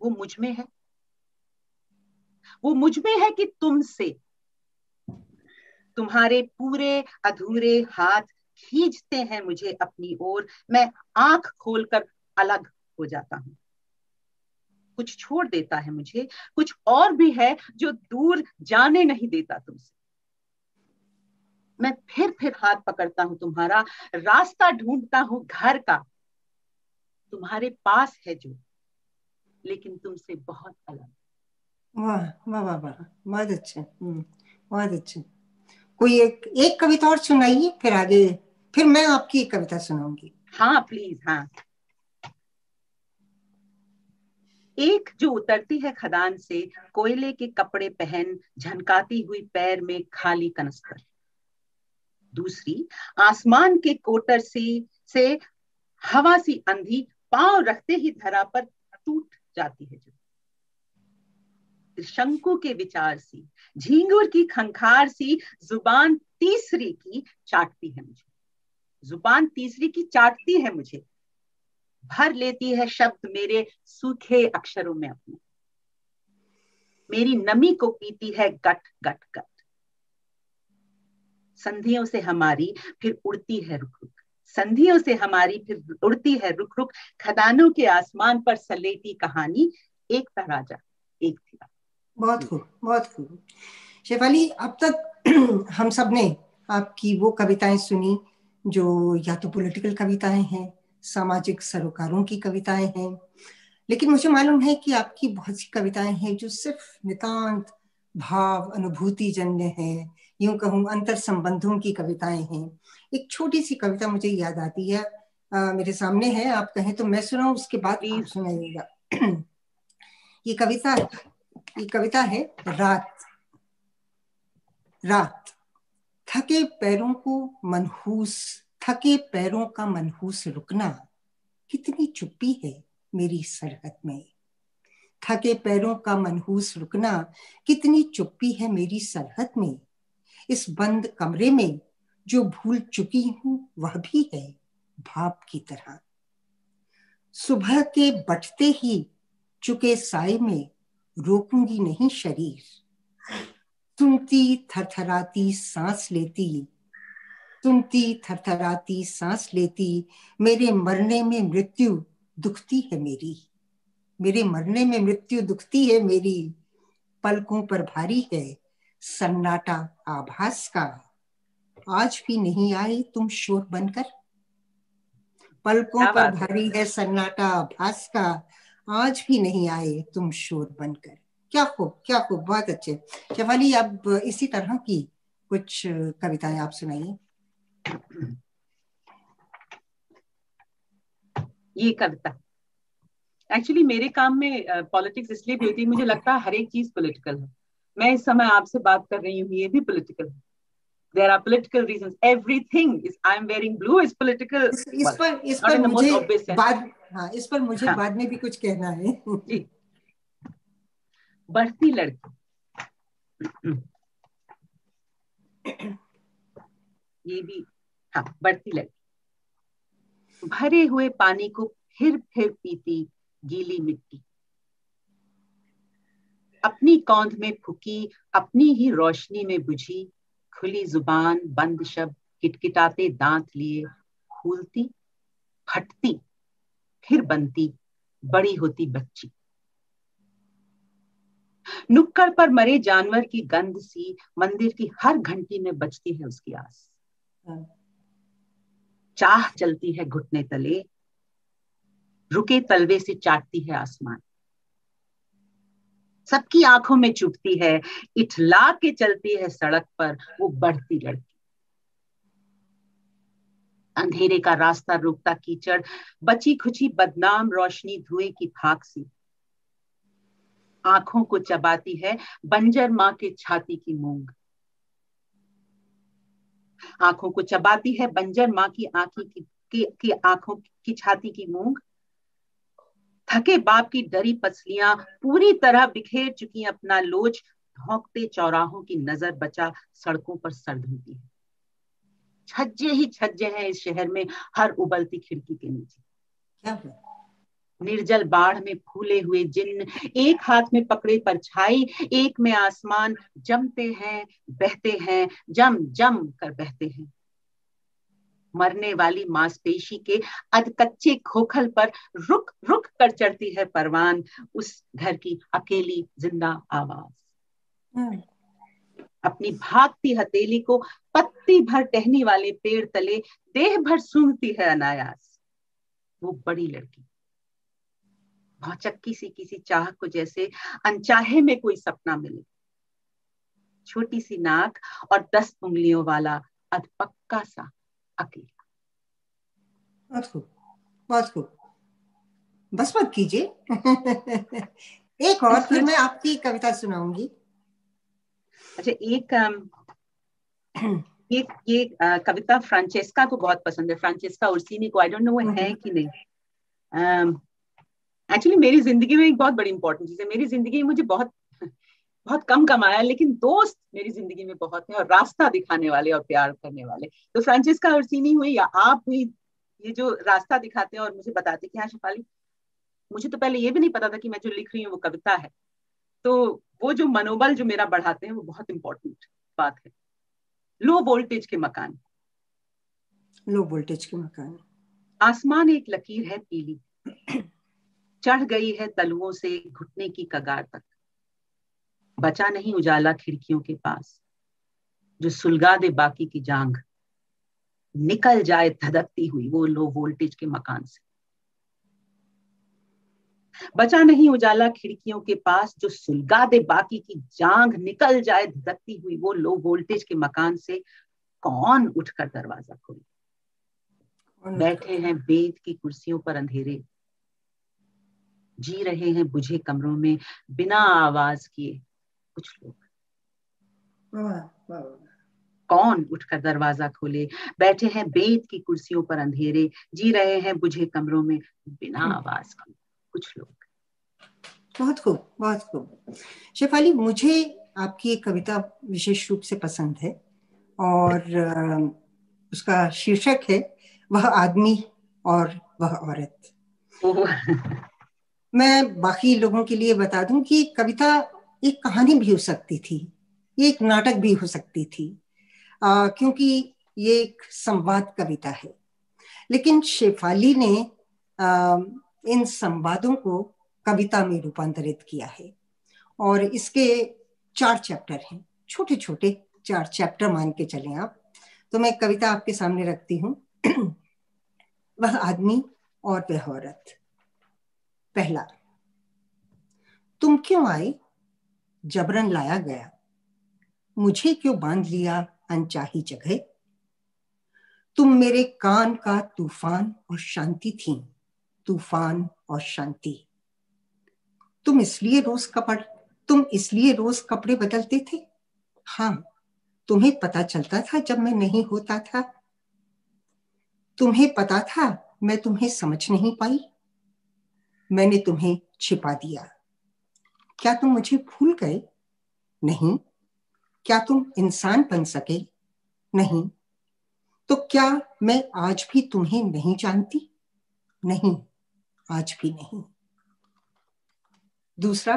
वो मुझ में है, वो मुझ में है कि तुमसे। तुम्हारे पूरे अधूरे हाथ खींचते हैं मुझे अपनी ओर, मैं आंख खोलकर अलग हो जाता हूं। कुछ छोड़ देता है मुझे, कुछ और भी है जो दूर जाने नहीं देता तुमसे। मैं फिर हाथ पकड़ता हूं तुम्हारा, रास्ता ढूंढता हूं घर का, तुम्हारे पास है जो, लेकिन तुमसे बहुत अलग। वाह वाह वाह वाह, बहुत अच्छे, बहुत अच्छे। कोई एक कविता और सुनाइए, फिर आगे, फिर मैं आपकी एक कविता सुनाऊंगी। हाँ प्लीज, हाँ। एक जो उतरती है खदान से, कोयले के कपड़े पहन, झनकाती हुई पैर में खाली कनस्तर। दूसरी आसमान के कोटर से हवा सी अंधी, पांव रखते ही धरा पर टूट जाती है जो। शंकु के विचार सी, झींगुर की खंखार सी, जुबान तीसरी की चाटती है मुझे। जुबान तीसरी की चाटती है मुझे, भर लेती है शब्द मेरे सूखे अक्षरों में अपने। मेरी नमी को पीती है गट गट गट। संधियों से हमारी फिर उड़ती है रुक रुक, संधियों से हमारी फिर उड़ती है रुक रुक। खदानों के आसमान पर सलेटी कहानी, एक था राजा एक थी रानी। बहुत खूब, बहुत खूब। शेफाली, अब तक हम सब ने आपकी वो कविताएं सुनी जो या तो पॉलिटिकल कविताएं हैं, सामाजिक सरोकारों की कविताएं हैं, लेकिन मुझे मालूम है कि आपकी बहुत सी कविताएं हैं जो सिर्फ नितांत भाव अनुभूति जन्य है, यूं कहूं अंतर संबंधों की कविताएं हैं। एक छोटी सी कविता मुझे याद आती है, मेरे सामने है, आप कहें तो मैं सुनाऊं, उसके बाद आप सुनाइएगा। ये कविता है रात। रात। थके पैरों को मनहूस थके पैरों का मनहूस रुकना, कितनी चुप्पी है मेरी सरहद में। थके पैरों का मनहूस रुकना, कितनी चुप्पी है मेरी सरहद में। इस बंद कमरे में जो भूल चुकी हूं वह भी है भाप की तरह। सुबह के बटते ही चुके साए में रोकूंगी नहीं शरीर। सुनती थरथराती सांस लेती, सुनती थरथराती सांस लेती, मेरे मरने में मृत्यु दुखती है मेरी। मेरे मरने में मृत्यु दुखती है मेरी। पलकों पर भारी है सन्नाटा आभास का, आज भी नहीं आए तुम शोर बनकर। पलकों पर भारी है सन्नाटा आभास का, आज भी नहीं आए तुम शोर बनकर। क्या खूब, क्या खूब, बहुत अच्छे। शेफाली, अब इसी तरह की कुछ कविताएं आप सुनाइए। ये कविता एक्चुअली मेरे काम में पॉलिटिक्स इसलिए भी होती है, मुझे लगता है हर एक चीज पॉलिटिकल है। मैं इस समय आपसे बात कर रही हूँ, ये भी पॉलिटिकल है। There are political reasons. Everything is I'm wearing blue is political. इस पर मुझे बाद में भी कुछ कहना है। जी। बढ़ती लड़की, ये भी, हाँ, बढ़ती लड़की। भरे हुए पानी को फिर पीती गीली मिट्टी, अपनी कौंध में फुकी अपनी ही रोशनी में बुझी, खुली जुबान बंद शब्द किटकिटाते दांत लिए, फूलती फटती फिर बनती बड़ी होती बच्ची। नुक्कड़ पर मरे जानवर की गंध सी मंदिर की हर घंटी में बजती है उसकी आस। चाह चलती है घुटने तले, रुके तलवे से चाटती है आसमान। सबकी आंखों में चुभती है, इठला के चलती है सड़क पर वो बढ़ती लड़की। अंधेरे का रास्ता रोकता कीचड़, बची खुची बदनाम रोशनी धुएं की खाक सी। आंखों को चबाती है बंजर माँ के छाती की मूंग। आंखों को चबाती है बंजर माँ की आंखों की छाती की मूंग। थके बाप की डरी पसलियां पूरी तरह बिखेर चुकी अपना लोच, भौंकते चौराहों की नजर बचा सड़कों पर सर धुलती है। छज्जे ही छज्जे हैं इस शहर में हर उबलती खिड़की के नीचे। निर्जल बाढ़ में फूले हुए जिन्न, एक हाथ में पकड़े परछाई एक में आसमान, जमते हैं बहते हैं, जम जम कर बहते हैं। मरने वाली मांसपेशी के अधकच्चे खोखल पर रुक रुक कर चढ़ती है परवान उस घर की अकेली जिंदा आवाज। अपनी भागती हथेली को पत्ती भर टहनी वाले पेड़ तले देह भर सूंघती है अनायास वो बड़ी लड़की। भौचक्की सी किसी चाह को जैसे अनचाहे में कोई सपना मिले। छोटी सी नाक और 10 उंगलियों वाला अधपक्का सा अकेला। बहुत खूब, बहुत खूब, बस मत कीजिए। एक और, फिर मैं आपकी कविता सुनाऊंगी। अच्छा, ये कविता फ्रांचेस्का को बहुत पसंद है, फ्रांचेस्का ओर्सिनी को। आई डोंट नो वो है कि नहीं। एक्चुअली मेरी जिंदगी में एक बहुत बड़ी इंपॉर्टेंट चीज है। मेरी जिंदगी में मुझे बहुत कम कमाया, लेकिन दोस्त मेरी जिंदगी में बहुत है और रास्ता दिखाने वाले और प्यार करने वाले। तो फ्रांचेस्का ओर्सिनी हुई या आप हुई, ये जो रास्ता दिखाते हैं और मुझे बताते हैं कि हाँ शेफाली, मुझे तो पहले ये भी नहीं पता था कि मैं जो लिख रही हूँ वो कविता है। तो वो जो मनोबल जो मेरा बढ़ाते हैं वो बहुत इंपॉर्टेंट बात है। लो वोल्टेज के मकान। लो वोल्टेज के मकान। आसमान एक लकीर है पीली, चढ़ गई है तलुओं से घुटने की कगार तक। बचा नहीं उजाला खिड़कियों के पास, जो सुलगा दे बाकी की जांग। निकल जाए धधकती हुई वो लो वोल्टेज के मकान से। बचा नहीं उजाला खिड़कियों के पास, जो सुलगा दे बाकी की जांग। निकल जाए धधकती हुई वो लो वोल्टेज के मकान से। कौन उठकर दरवाजा खोले। बैठे हैं बेद की कुर्सियों पर अंधेरे, जी रहे हैं बुझे कमरों में बिना आवाज किए कुछ लोग। कौन उठकर दरवाजा खोले। बैठे हैं बेत की कुर्सियों पर अंधेरे, जी रहे हैं बुझे कमरों में बिना आवाज के कुछ लोग। बहुत खूब, बहुत खूब। शेफाली, मुझे आपकी एक कविता विशेष रूप से पसंद है और उसका शीर्षक है वह आदमी और वह औरत। मैं बाकी लोगों के लिए बता दूं कि कविता एक कहानी भी हो सकती थी, ये एक नाटक भी हो सकती थी, क्योंकि ये एक संवाद कविता है। लेकिन शेफाली ने इन संवादों को कविता में रूपांतरित किया है और इसके 4 चैप्टर हैं, छोटे छोटे 4 चैप्टर मान के चलें आप। तो मैं कविता आपके सामने रखती हूँ। वह आदमी और वह औरत। पहला, तुम क्यों आए, जबरन लाया गया, मुझे क्यों बांध लिया अनचाही जगह। तुम मेरे कान का तूफान और शांति थी, तूफान और शांति। तुम इसलिए रोज कपड़े बदलते थे। हाँ, तुम्हें पता चलता था जब मैं नहीं होता था। तुम्हें पता था मैं तुम्हें समझ नहीं पाई, मैंने तुम्हें छिपा दिया। क्या तुम मुझे भूल गए? नहीं। क्या तुम इंसान बन सके? नहीं। तो क्या मैं आज भी तुम्हें नहीं जानती? नहीं, आज भी नहीं। दूसरा,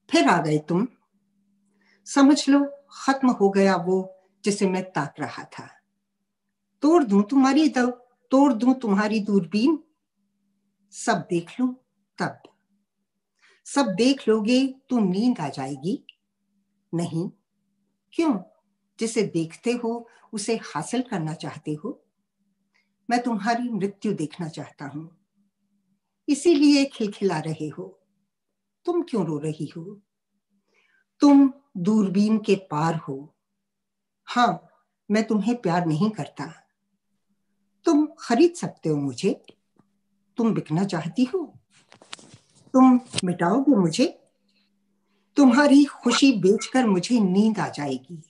फिर आ गए तुम, समझ लो खत्म हो गया वो जिसे मैं ताक रहा था। तोड़ दूं तुम्हारी दूरबीन, सब देख लूं तब। सब देख लोगे तो नींद आ जाएगी? नहीं। क्यों? जिसे देखते हो उसे हासिल करना चाहते हो। मैं तुम्हारी मृत्यु देखना चाहता हूं, इसीलिए खिलखिला रहे हो। तुम क्यों रो रही हो? तुम दूरबीन के पार हो। हाँ, मैं तुम्हें प्यार नहीं करता। तुम खरीद सकते हो मुझे, तुम बिकना चाहती हो। तुम मिटाओगे मुझे, तुम्हारी खुशी बेचकर मुझे नींद आ जाएगी।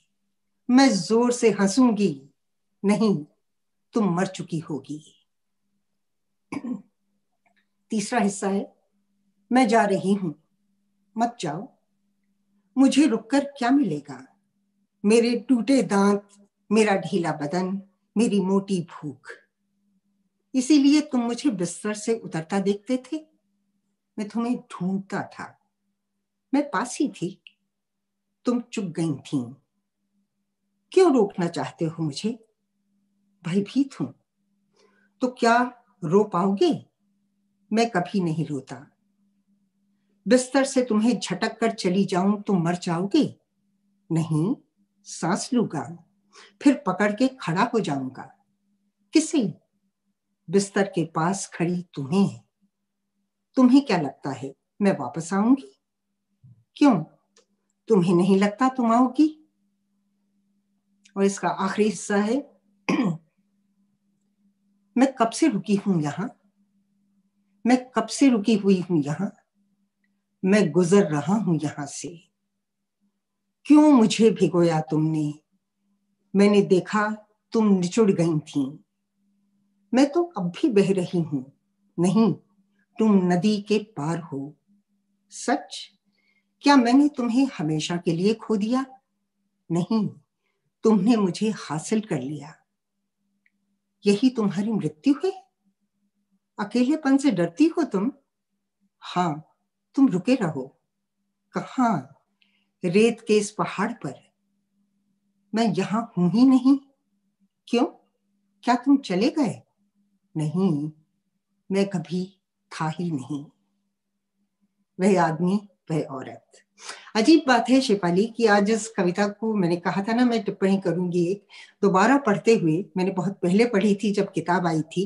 मैं जोर से हंसूंगी, नहीं, तुम मर चुकी होगी। तीसरा हिस्सा है, मैं जा रही हूं, मत जाओ। मुझे रुककर क्या मिलेगा? मेरे टूटे दांत, मेरा ढीला बदन, मेरी मोटी भूख। इसीलिए तुम मुझे बिस्तर से उतरता देखते थे। मैं तुम्हें ढूंढता था, मैं पास ही थी, तुम चुप गई थी। क्यों रोकना चाहते हो मुझे? भयभीत हूं। तो क्या रो पाओगे? मैं कभी नहीं रोता। बिस्तर से तुम्हें झटक कर चली जाऊं तो मर जाओगे? नहीं, सांस लूंगा, फिर पकड़ के खड़ा हो जाऊंगा। किसे? बिस्तर के पास खड़ी तुम्हें। तुम्हें क्या लगता है मैं वापस आऊंगी? क्यों? तुम्हें नहीं लगता तुम आओगी? और इसका आखिरी हिस्सा है, मैं कब से रुकी हूं यहां, मैं कब से रुकी हुई हूं यहां, मैं गुजर रहा हूं यहां से। क्यों मुझे भिगोया तुमने? मैंने देखा तुम निचुड़ गई थी। मैं तो अब भी बह रही हूं। नहीं, तुम नदी के पार हो। सच? क्या मैंने तुम्हें हमेशा के लिए खो दिया? नहीं, तुमने मुझे हासिल कर लिया। यही तुम्हारी मृत्यु है? अकेलेपन से डरती हो तुम? हाँ, तुम रुके रहो। कहाँ? रेत के इस पहाड़ पर। मैं यहां हूं ही नहीं। क्यों? क्या तुम चले गए? नहीं, मैं कभी था ही नहीं। वह आदमी, वह औरत। अजीब बात है शेफाली कि आज इस कविता को, मैंने कहा था ना मैं टिप्पणी करूंगी एक, दोबारा पढ़ते हुए, मैंने बहुत पहले पढ़ी थी जब किताब आई थी,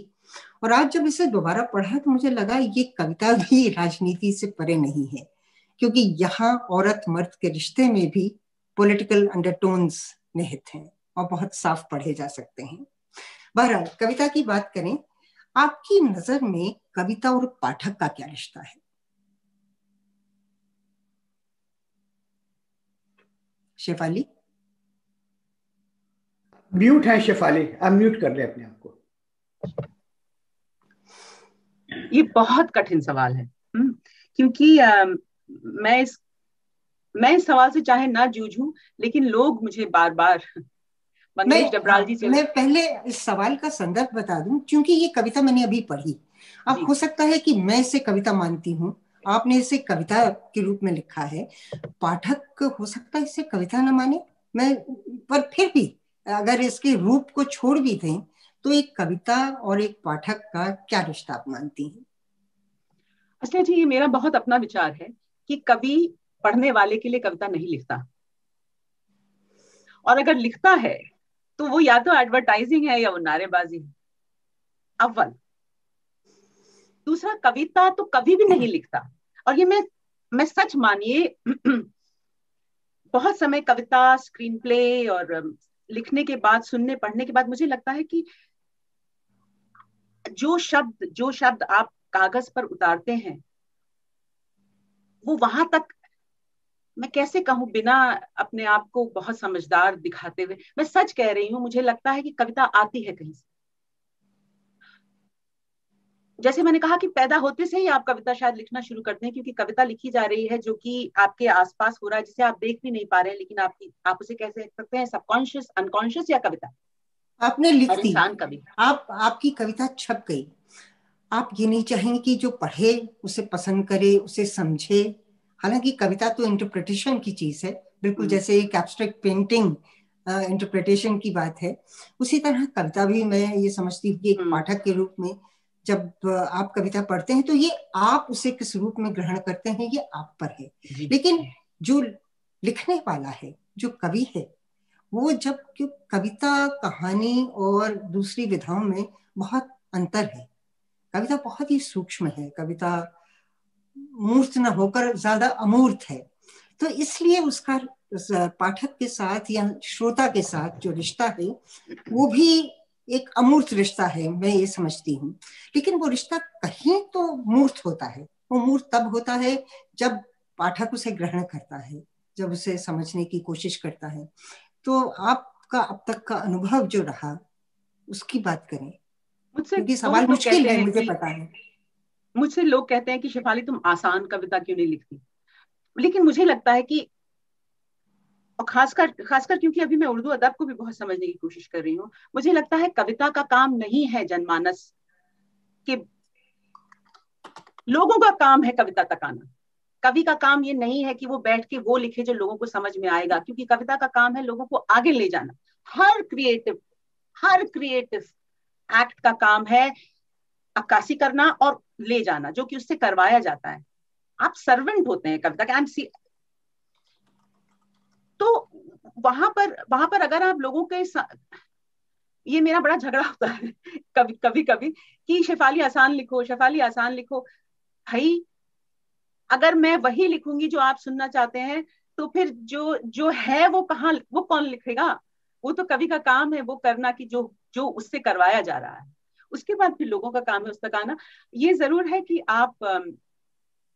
और आज जब इसे दोबारा पढ़ा तो मुझे लगा ये कविता भी राजनीति से परे नहीं है, क्योंकि यहाँ औरत मर्द के रिश्ते में भी पॉलिटिकल अंडरटोन्स निहित हैं और बहुत साफ पढ़े जा सकते हैं। बहरहाल, कविता की बात करें, आपकी नजर में कविता और पाठक का क्या रिश्ता है शेफाली? म्यूट है शेफाली, आप म्यूट कर ले अपने आप को। ये बहुत कठिन सवाल है, क्योंकि मैं इस सवाल से चाहे ना जूझूं, लेकिन लोग मुझे बार बार मंगेश डबराल जी से। मैं पहले इस सवाल का संदर्भ बता दूं, क्योंकि ये कविता मैंने अभी पढ़ी। अब हो सकता है कि मैं इसे कविता मानती हूँ, आपने इसे कविता के रूप में लिखा है, पाठक हो सकता है इसे कविता न माने। मैं पर फिर भी अगर इसके रूप को छोड़ भी दें तो एक कविता और एक पाठक का क्या रिश्ता आप मानती हैं? अच्छा जी, ये मेरा बहुत अपना विचार है कि कवि पढ़ने वाले के लिए कविता नहीं लिखता, और अगर लिखता है तो वो या तो एडवर्टाइजिंग है या वो नारेबाजी है, अव्वल। दूसरा, कविता तो कभी भी नहीं लिखता। और ये मैं सच मानिए बहुत समय कविता, स्क्रीन प्ले और लिखने के बाद, सुनने पढ़ने के बाद मुझे लगता है कि जो शब्द आप कागज पर उतारते हैं वो वहां तक, मैं कैसे कहूं बिना अपने आप को बहुत समझदार दिखाते हुए, मैं सच कह रही हूं, मुझे लगता है कि कविता आती है कहीं से। जैसे मैंने कहा कि पैदा होते से ही आप कविता शायद लिखना शुरू करते हैं, क्योंकि कविता लिखी जा रही है जो कि आपके आसपास हो रहा है, जिसे आप देख भी नहीं पा रहे हैं, लेकिन आप उसे कैसे कह सकते हैं, सबकॉन्शियस, अनकॉन्शियस या कविता। आपने लिख दी, इंसान कवि, आपकी कविता छप गई, आप ये नहीं चाहेंगे कि जो पढ़े उसे पसंद करे, उसे समझे। हालांकि कविता तो इंटरप्रिटेशन की चीज है, बिल्कुल जैसे एक एब्स्ट्रैक्ट पेंटिंग इंटरप्रिटेशन की बात है, उसी तरह कविता भी मैं ये समझती हूँ कि एक पाठक के रूप में जब आप कविता पढ़ते हैं तो ये आप उसे किस रूप में ग्रहण करते हैं ये आप पर है। लेकिन जो लिखने वाला है, जो कवि है, वो जब कविता, कहानी और दूसरी विधाओं में बहुत अंतर है। कविता बहुत ही सूक्ष्म है, कविता मूर्त न होकर ज्यादा अमूर्त है, तो इसलिए उसका पाठक के साथ या श्रोता के साथ जो रिश्ता है वो भी एक अमूर्त रिश्ता है, मैं ये समझती हूँ। लेकिन वो रिश्ता कहीं तो मूर्त होता है। वो मूर्त तब होता है जब पाठक उसे ग्रहण करता है, जब उसे समझने की कोशिश करता है। तो आपका अब तक का अनुभव जो रहा उसकी बात करें, क्योंकि सवाल मुश्किल है, मुझे पता है। मुझसे लोग कहते हैं कि शेफाली तुम आसान कविता क्यों नहीं लिखती, लेकिन मुझे लगता है कि, और खासकर क्योंकि अभी मैं उर्दू अदब को भी बहुत समझने की कोशिश कर रही हूँ, मुझे लगता है कविता का काम नहीं है जनमानस के लोगों का काम है कविता तक आना। कवि का काम ये नहीं है कि वो बैठ के वो लिखे जो लोगों को समझ में आएगा, क्योंकि कविता का काम है लोगों को आगे ले जाना। हर क्रिएटिव एक्ट का काम है अक्कासी करना और ले जाना, जो कि उससे करवाया जाता है। आप सर्वेंट होते हैं कविता के। तो वहां पर अगर आप लोगों के ये मेरा बड़ा झगड़ा होता है कभी कि शेफाली आसान लिखो, शेफाली आसान लिखो। भाई, अगर मैं वही लिखूंगी जो आप सुनना चाहते हैं, तो फिर जो है वो कौन लिखेगा? वो तो कवि का काम है वो करना कि जो उससे करवाया जा रहा है। उसके बाद फिर लोगों का काम है उस तक आना। ये जरूर है कि आप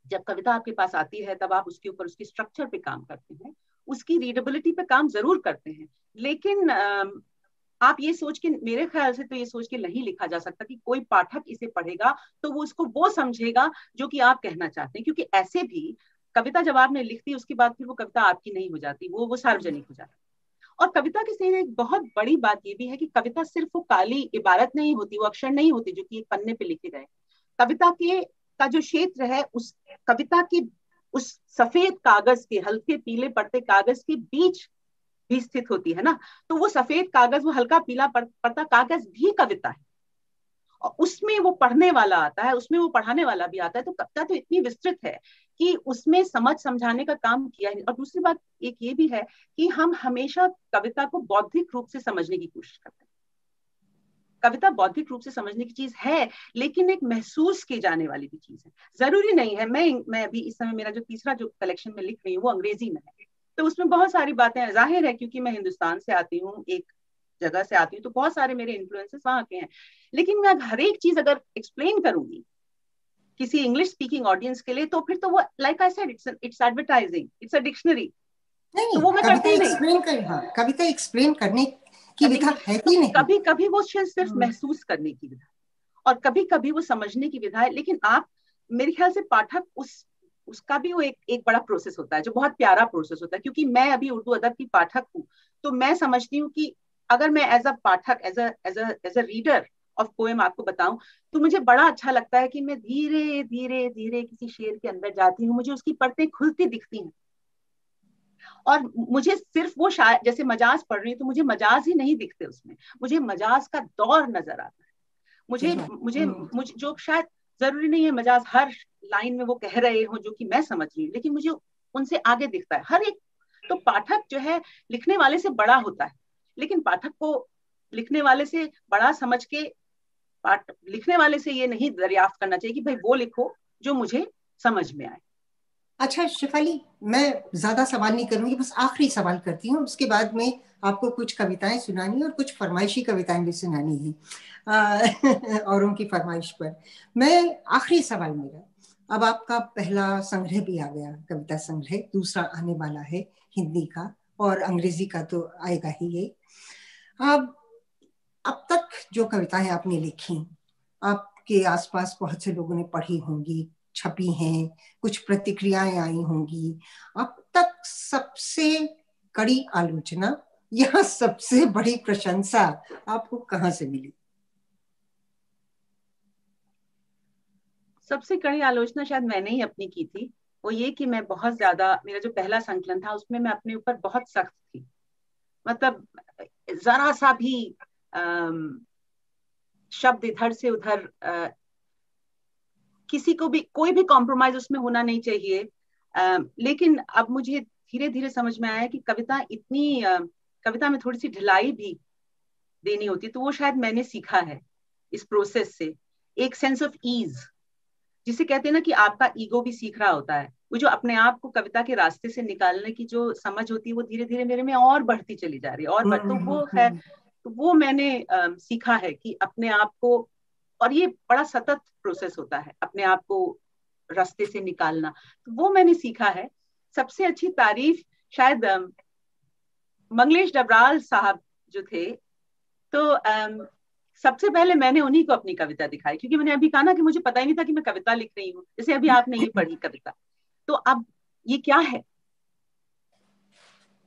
जब कविता आपके पास आती है तब आप उसके ऊपर, उसकी स्ट्रक्चर पे काम करते हैं, उसकी रीडेबिलिटी पे काम जरूर करते हैं, लेकिन आप ये सोच के, मेरे ख्याल से तो ये सोच के नहीं लिखा जा सकता कि कोई पाठक इसे पढ़ेगा तो वो उसको वो समझेगा जो कि आप कहना चाहते हैं, क्योंकि ऐसे भी कविता जब आपने लिख दी उसके बाद फिर वो कविता आपकी नहीं हो जाती, वो सार्वजनिक हो जाती। और कविता के साथ एक बहुत बड़ी बात ये भी है कि कविता सिर्फ वो काली इबारत नहीं होती, वो अक्षर नहीं होती जो कि एक पन्ने पे लिखे गए। कविता का जो क्षेत्र है, उस कविता के उस सफेद कागज के, हल्के पीले पड़ते कागज के बीच भी स्थित होती है ना। तो वो सफेद कागज, वो हल्का पीला पड़ता कागज भी कविता है, और उसमें वो पढ़ने वाला आता है, उसमें वो पढ़ाने वाला भी आता है। तो कविता तो इतनी विस्तृत है कि उसमें समझाने का काम किया है। और दूसरी बात एक ये भी है कि हम हमेशा कविता को बौद्धिक रूप से समझने की कोशिश करते हैं। कविता बौद्धिक रूप से समझने की चीज है, लेकिन एक महसूस की जाने वाली भी चीज है। जरूरी नहीं है, मैं अभी इस समय मेरा जो तीसरा जो कलेक्शन में लिख रही हूँ वो अंग्रेजी में है, तो उसमें बहुत सारी बातें, जाहिर है क्योंकि मैं हिंदुस्तान से आती हूँ, एक जगह से आती हूँ, तो बहुत सारे मेरे इन्फ्लुएंसेस वहां के हैं। लेकिन मैं हर एक चीज अगर एक्सप्लेन करूंगी किसी इंग्लिश स्पीकिंग ऑडियंस के लिए, तो फिर तो वो, like I said, it's advertising, it's a dictionary. नहीं, तो वो मैं करती नहीं। कविता एक्सप्लेन करने की विधा है ही नहीं। कभी कभी वो सिर्फ महसूस करने की विधा और कभी कभी वो समझने की विधा है। लेकिन आप, मेरे ख्याल से पाठक उसका भी वो एक बड़ा प्रोसेस होता है, जो बहुत प्यारा प्रोसेस होता है। क्योंकि मैं अभी उर्दू अदब की पाठक हूँ, तो मैं समझती हूँ कि अगर मैं एज अ पाठक, as a reader of poem आपको बताऊं, तो मुझे बड़ा अच्छा लगता है कि मैं धीरे धीरे धीरे किसी शेर के अंदर जाती हूँ, मुझे उसकी परतें खुलती दिखती हैं। और मुझे सिर्फ वो शायद जैसे मजाज पढ़ रही हूँ तो मुझे मजाज ही नहीं दिखते उसमें, मुझे मजाज का दौर नजर आता है। मुझे मुझे मुझे जो शायद जरूरी नहीं है मजाज हर लाइन में वो कह रहे हो जो कि मैं समझ रही हूँ, लेकिन मुझे उनसे आगे दिखता है हर एक। तो पाठक जो है लिखने वाले से बड़ा होता है, लेकिन पाठक को लिखने वाले से बड़ा समझ के लिखने वाले से ये नहीं दरियाफ्त करना चाहिए कि भाई वो लिखो जो मुझे समझ में आए। अच्छा शेफाली, मैं ज्यादा सवाल नहीं करूंगी, बस आखिरी सवाल करती हूँ, उसके बाद में आपको कुछ कविताएं सुनानी और कुछ फरमाइशी कविताएं भी सुनानी है औरों की फरमाइश पर। मैं आखिरी सवाल मेरा, अब आपका पहला संग्रह भी आ गया, कविता संग्रह, दूसरा आने वाला है हिंदी का, और अंग्रेजी का तो आएगा ही ये। अब तक जो कविताएं आपने लिखी, आपके आसपास बहुत से लोगों ने पढ़ी होंगी, छपी हैं, कुछ प्रतिक्रियाएं आई होंगी, अब तक सबसे कड़ी आलोचना या सबसे बड़ी प्रशंसा आपको कहाँ से मिली? सबसे कड़ी आलोचना शायद मैंने ही अपनी की थी। वो ये कि मैं बहुत ज्यादा, मेरा जो पहला संकलन था उसमें मैं अपने ऊपर बहुत सख्त थी। मतलब जरा सा भी शब्द इधर से उधर, किसी को भी कोई भी कॉम्प्रोमाइज उसमें होना नहीं चाहिए। लेकिन अब मुझे धीरे धीरे समझ में आया कि कविता में थोड़ी सी ढिलाई भी देनी होती, तो वो शायद मैंने सीखा है इस प्रोसेस से। एक सेंस ऑफ ईज, जिसे कहते हैं ना कि आपका ईगो भी सीख रहा होता है, वो जो अपने आप को कविता के रास्ते से निकालने की जो समझ होती है वो धीरे धीरे मेरे में और बढ़ती चली जा रही है तो वो है, तो वो मैंने सीखा है कि अपने आप को, और ये बड़ा सतत प्रोसेस होता है अपने आप को रास्ते से निकालना, तो वो मैंने सीखा है। सबसे अच्छी तारीफ शायद मंगलेश डबराल साहब जो थे, तो सबसे पहले मैंने उन्हीं को अपनी कविता दिखाई, क्योंकि मैंने अभी कहा ना कि मुझे पता ही नहीं था कि मैं कविता लिख रही हूँ, जैसे अभी आपने ये पढ़ी कविता, तो अब ये क्या है।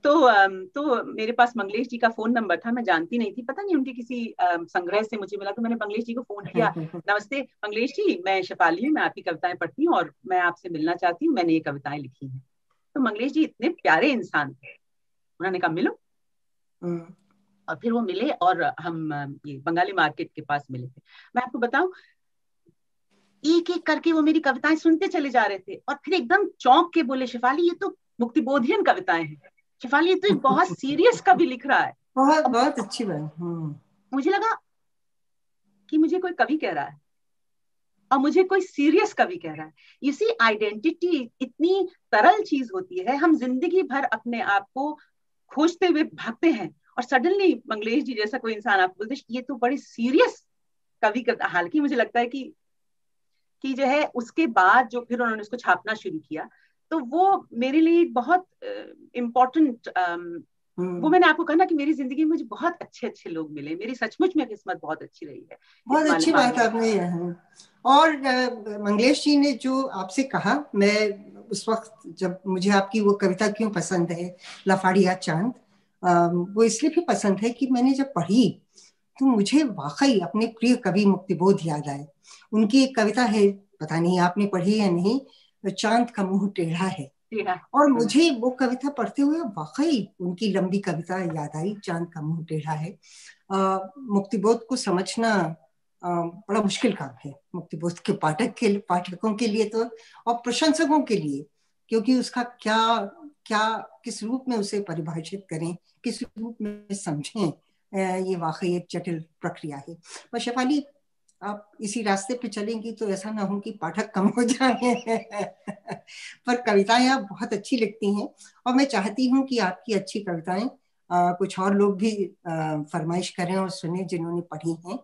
तो मेरे पास मंगलेश जी का फोन नंबर था, मैं जानती नहीं थी, पता नहीं उनके किसी संग्रह से मुझे मिला, तो मैंने मंगलेश जी को फोन किया, नमस्ते मंगलेश जी, मैं शेफाली हूँ, मैं आपकी कविताएं पढ़ती हूँ और मैं आपसे मिलना चाहती हूँ, मैंने ये कविताएं लिखी हैं। तो मंगलेश जी इतने प्यारे इंसान थे, उन्होंने कहा मिलो। और फिर वो मिले और हम ये बंगाली मार्केट के पास मिले थे। मैं आपको बताऊं, एक एक करके वो मेरी कविताएं सुनते चले जा रहे थे और फिर एकदम चौंक के बोले, शेफाली ये तो मुक्तिबोधियन कविताएं हैं, शेफाली ये तो एक बहुत सीरियस कवि लिख रहा है। बहुत बहुत अच्छी बात। मुझे लगा कि मुझे कोई कवि कह रहा है और मुझे कोई सीरियस कवि कह रहा है। इसी आइडेंटिटी इतनी तरल चीज होती है, हम जिंदगी भर अपने आप को खोजते हुए भागते हैं और सडनली मंगलेश जी जैसा कोई इंसान आपको बोलते ये तो बड़ी सीरियस कवि करता। हालांकि मुझे लगता है कि जो है उसके बाद जो फिर उन्होंने उसको छापना शुरू किया, तो वो मेरे लिए बहुत इम्पोर्टेंट, वो मैंने आपको कहा ना कि मेरी जिंदगी में मुझे बहुत अच्छे अच्छे लोग मिले, मेरी सचमुच में किस्मत बहुत अच्छी रही है। बहुत अच्छी बात आपने। और मंगलेश जी ने जो आपसे कहा, मैं उस वक्त जब मुझे आपकी वो कविता क्यों पसंद है, लफाड़िया चांद, वो इसलिए भी पसंद है कि मैंने जब पढ़ी तो मुझे वाकई अपने प्रिय कवि मुक्तिबोध याद आए। उनकी एक कविता है, पता नहीं आपने पढ़ी या नहीं, चांद का मुंह टेढ़ा है, और मुझे वो कविता पढ़ते हुए वाकई उनकी लंबी कविता याद आई, चांद का मुंह टेढ़ा है। मुक्तिबोध को समझना बड़ा मुश्किल काम है, मुक्तिबोध के पाठकों के लिए तो, और प्रशंसकों के लिए, क्योंकि उसका किस रूप में उसे परिभाषित करें, किस रूप में समझें, ये वाकई एक जटिल प्रक्रिया है। और शेफाली, आप इसी रास्ते पे चलेंगी तो ऐसा ना हो कि पाठक कम हो जाए पर कविताएं आप बहुत अच्छी लिखती हैं, और मैं चाहती हूँ कि आपकी अच्छी कविताएं कुछ और लोग भी फरमाइश करें और सुने जिन्होंने पढ़ी हैं,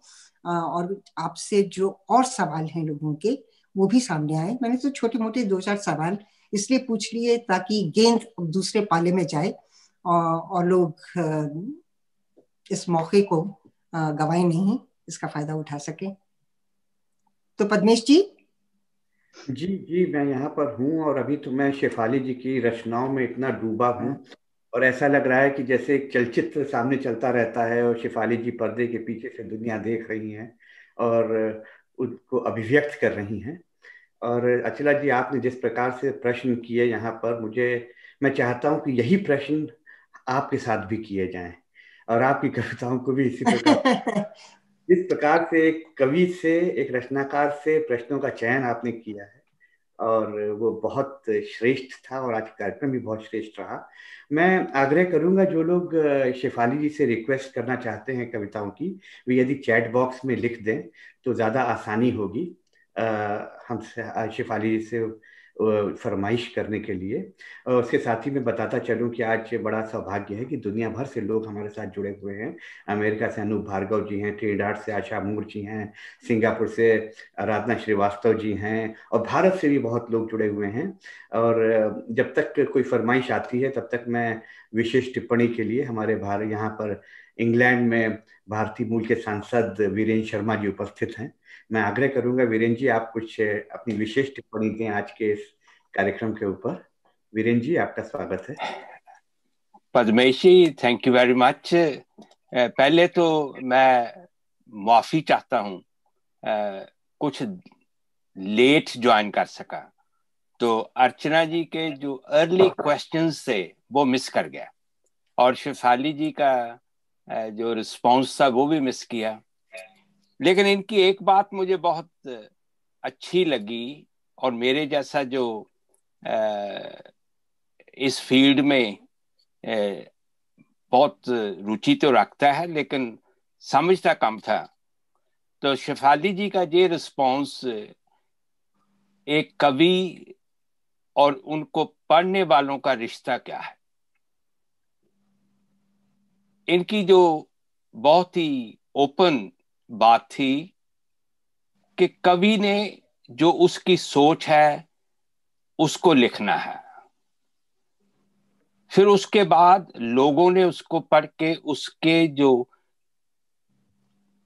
और आपसे जो और सवाल हैं लोगों के वो भी सामने आए। मैंने तो छोटे मोटे 2-4 सवाल इसलिए पूछ लिए ताकि गेंद दूसरे पाले में जाए और लोग इस मौके को गंवाएं नहीं, इसका फायदा उठा सके। तो पद्मेश जी। जी जी, मैं यहाँ पर हूँ और अभी तो मैं शेफाली जी की रचनाओं में इतना डूबा हूँ और ऐसा लग रहा है कि जैसे एक चलचित्र सामने चलता रहता है और शेफाली जी पर्दे के पीछे से दुनिया देख रही हैं और उनको अभिव्यक्त कर रही हैं। और अचला जी, आपने जिस प्रकार से प्रश्न किए यहाँ पर, मैं चाहता हूँ कि यही प्रश्न आपके साथ भी किए जाएं और आपकी कविताओं को भी इसी प्रकार जिस प्रकार से एक कवि से, एक रचनाकार से प्रश्नों का चयन आपने किया है और वो बहुत श्रेष्ठ था और आज कार्यक्रम भी बहुत श्रेष्ठ रहा। मैं आग्रह करूंगा जो लोग शेफाली जी से रिक्वेस्ट करना चाहते हैं कविताओं की, वे यदि चैट बॉक्स में लिख दें तो ज़्यादा आसानी होगी हमसे शेफाली जी से फरमाइश करने के लिए। और उसके साथ ही मैं बताता चलूं कि आज बड़ा सौभाग्य है कि दुनिया भर से लोग हमारे साथ जुड़े हुए हैं। अमेरिका से अनूप भार्गव जी हैं, ट्रिनिडाद से आशा मूर जी हैं, सिंगापुर से आराधना श्रीवास्तव जी हैं और भारत से भी बहुत लोग जुड़े हुए हैं। और जब तक कोई फरमाइश आती है तब तक मैं विशेष टिप्पणी के लिए हमारे भारत यहाँ पर इंग्लैंड में भारतीय मूल के सांसद वीरेंद्र शर्मा जी उपस्थित हैं। मैं आग्रह करूंगा वीरेंद्र जी, आप कुछ अपनी विशेष टिप्पणी दें आज के इस कार्यक्रम के ऊपर। वीरेंद्र जी, आपका स्वागत है। Padmesh ji, thank you very much. पहले तो मैं माफी चाहता हूँ, कुछ लेट ज्वाइन कर सका, तो अर्चना जी के जो अर्ली क्वेश्चंस थे वो मिस कर गया और शेफाली जी का जो रिस्पांस था वो भी मिस किया। लेकिन इनकी एक बात मुझे बहुत अच्छी लगी और मेरे जैसा जो इस फील्ड में बहुत रुचि तो रखता है लेकिन समझता कम था, तो शेफाली जी का ये रिस्पांस एक कवि और उनको पढ़ने वालों का रिश्ता क्या है, इनकी जो बहुत ही ओपन बात थी कि कवि ने जो उसकी सोच है उसको लिखना है, फिर उसके बाद लोगों ने उसको पढ़ के उसके जो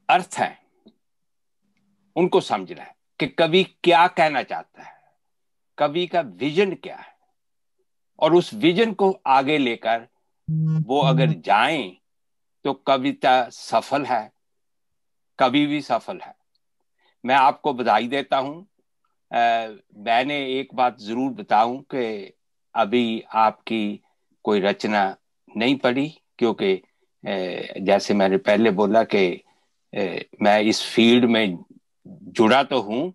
अर्थ हैं उनको समझना है कि कवि क्या कहना चाहता है, कवि का विजन क्या है, और उस विजन को आगे लेकर वो अगर जाएं तो कविता सफल है, कवि भी सफल है। मैं आपको बधाई देता हूं। मैंने एक बात जरूर बताऊं कि अभी आपकी कोई रचना नहीं पढ़ी, क्योंकि जैसे मैंने पहले बोला कि मैं इस फील्ड में जुड़ा तो हूं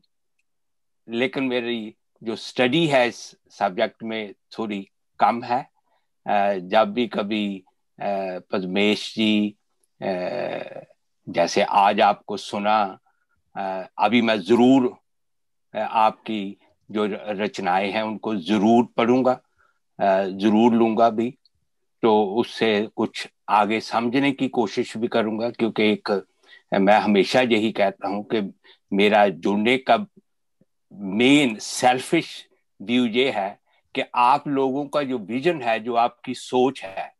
लेकिन मेरी जो स्टडी है इस सब्जेक्ट में थोड़ी कम है। जब भी कभी पद्मेश जी जैसे आज आपको सुना, अभी मैं जरूर आपकी जो रचनाएं हैं उनको जरूर पढ़ूंगा, जरूर लूंगा भी, तो उससे कुछ आगे समझने की कोशिश भी करूंगा, क्योंकि एक मैं हमेशा यही कहता हूं कि मेरा जुड़ने का मेन सेल्फिश व्यू ये है कि आप लोगों का जो विजन है, जो आपकी सोच है,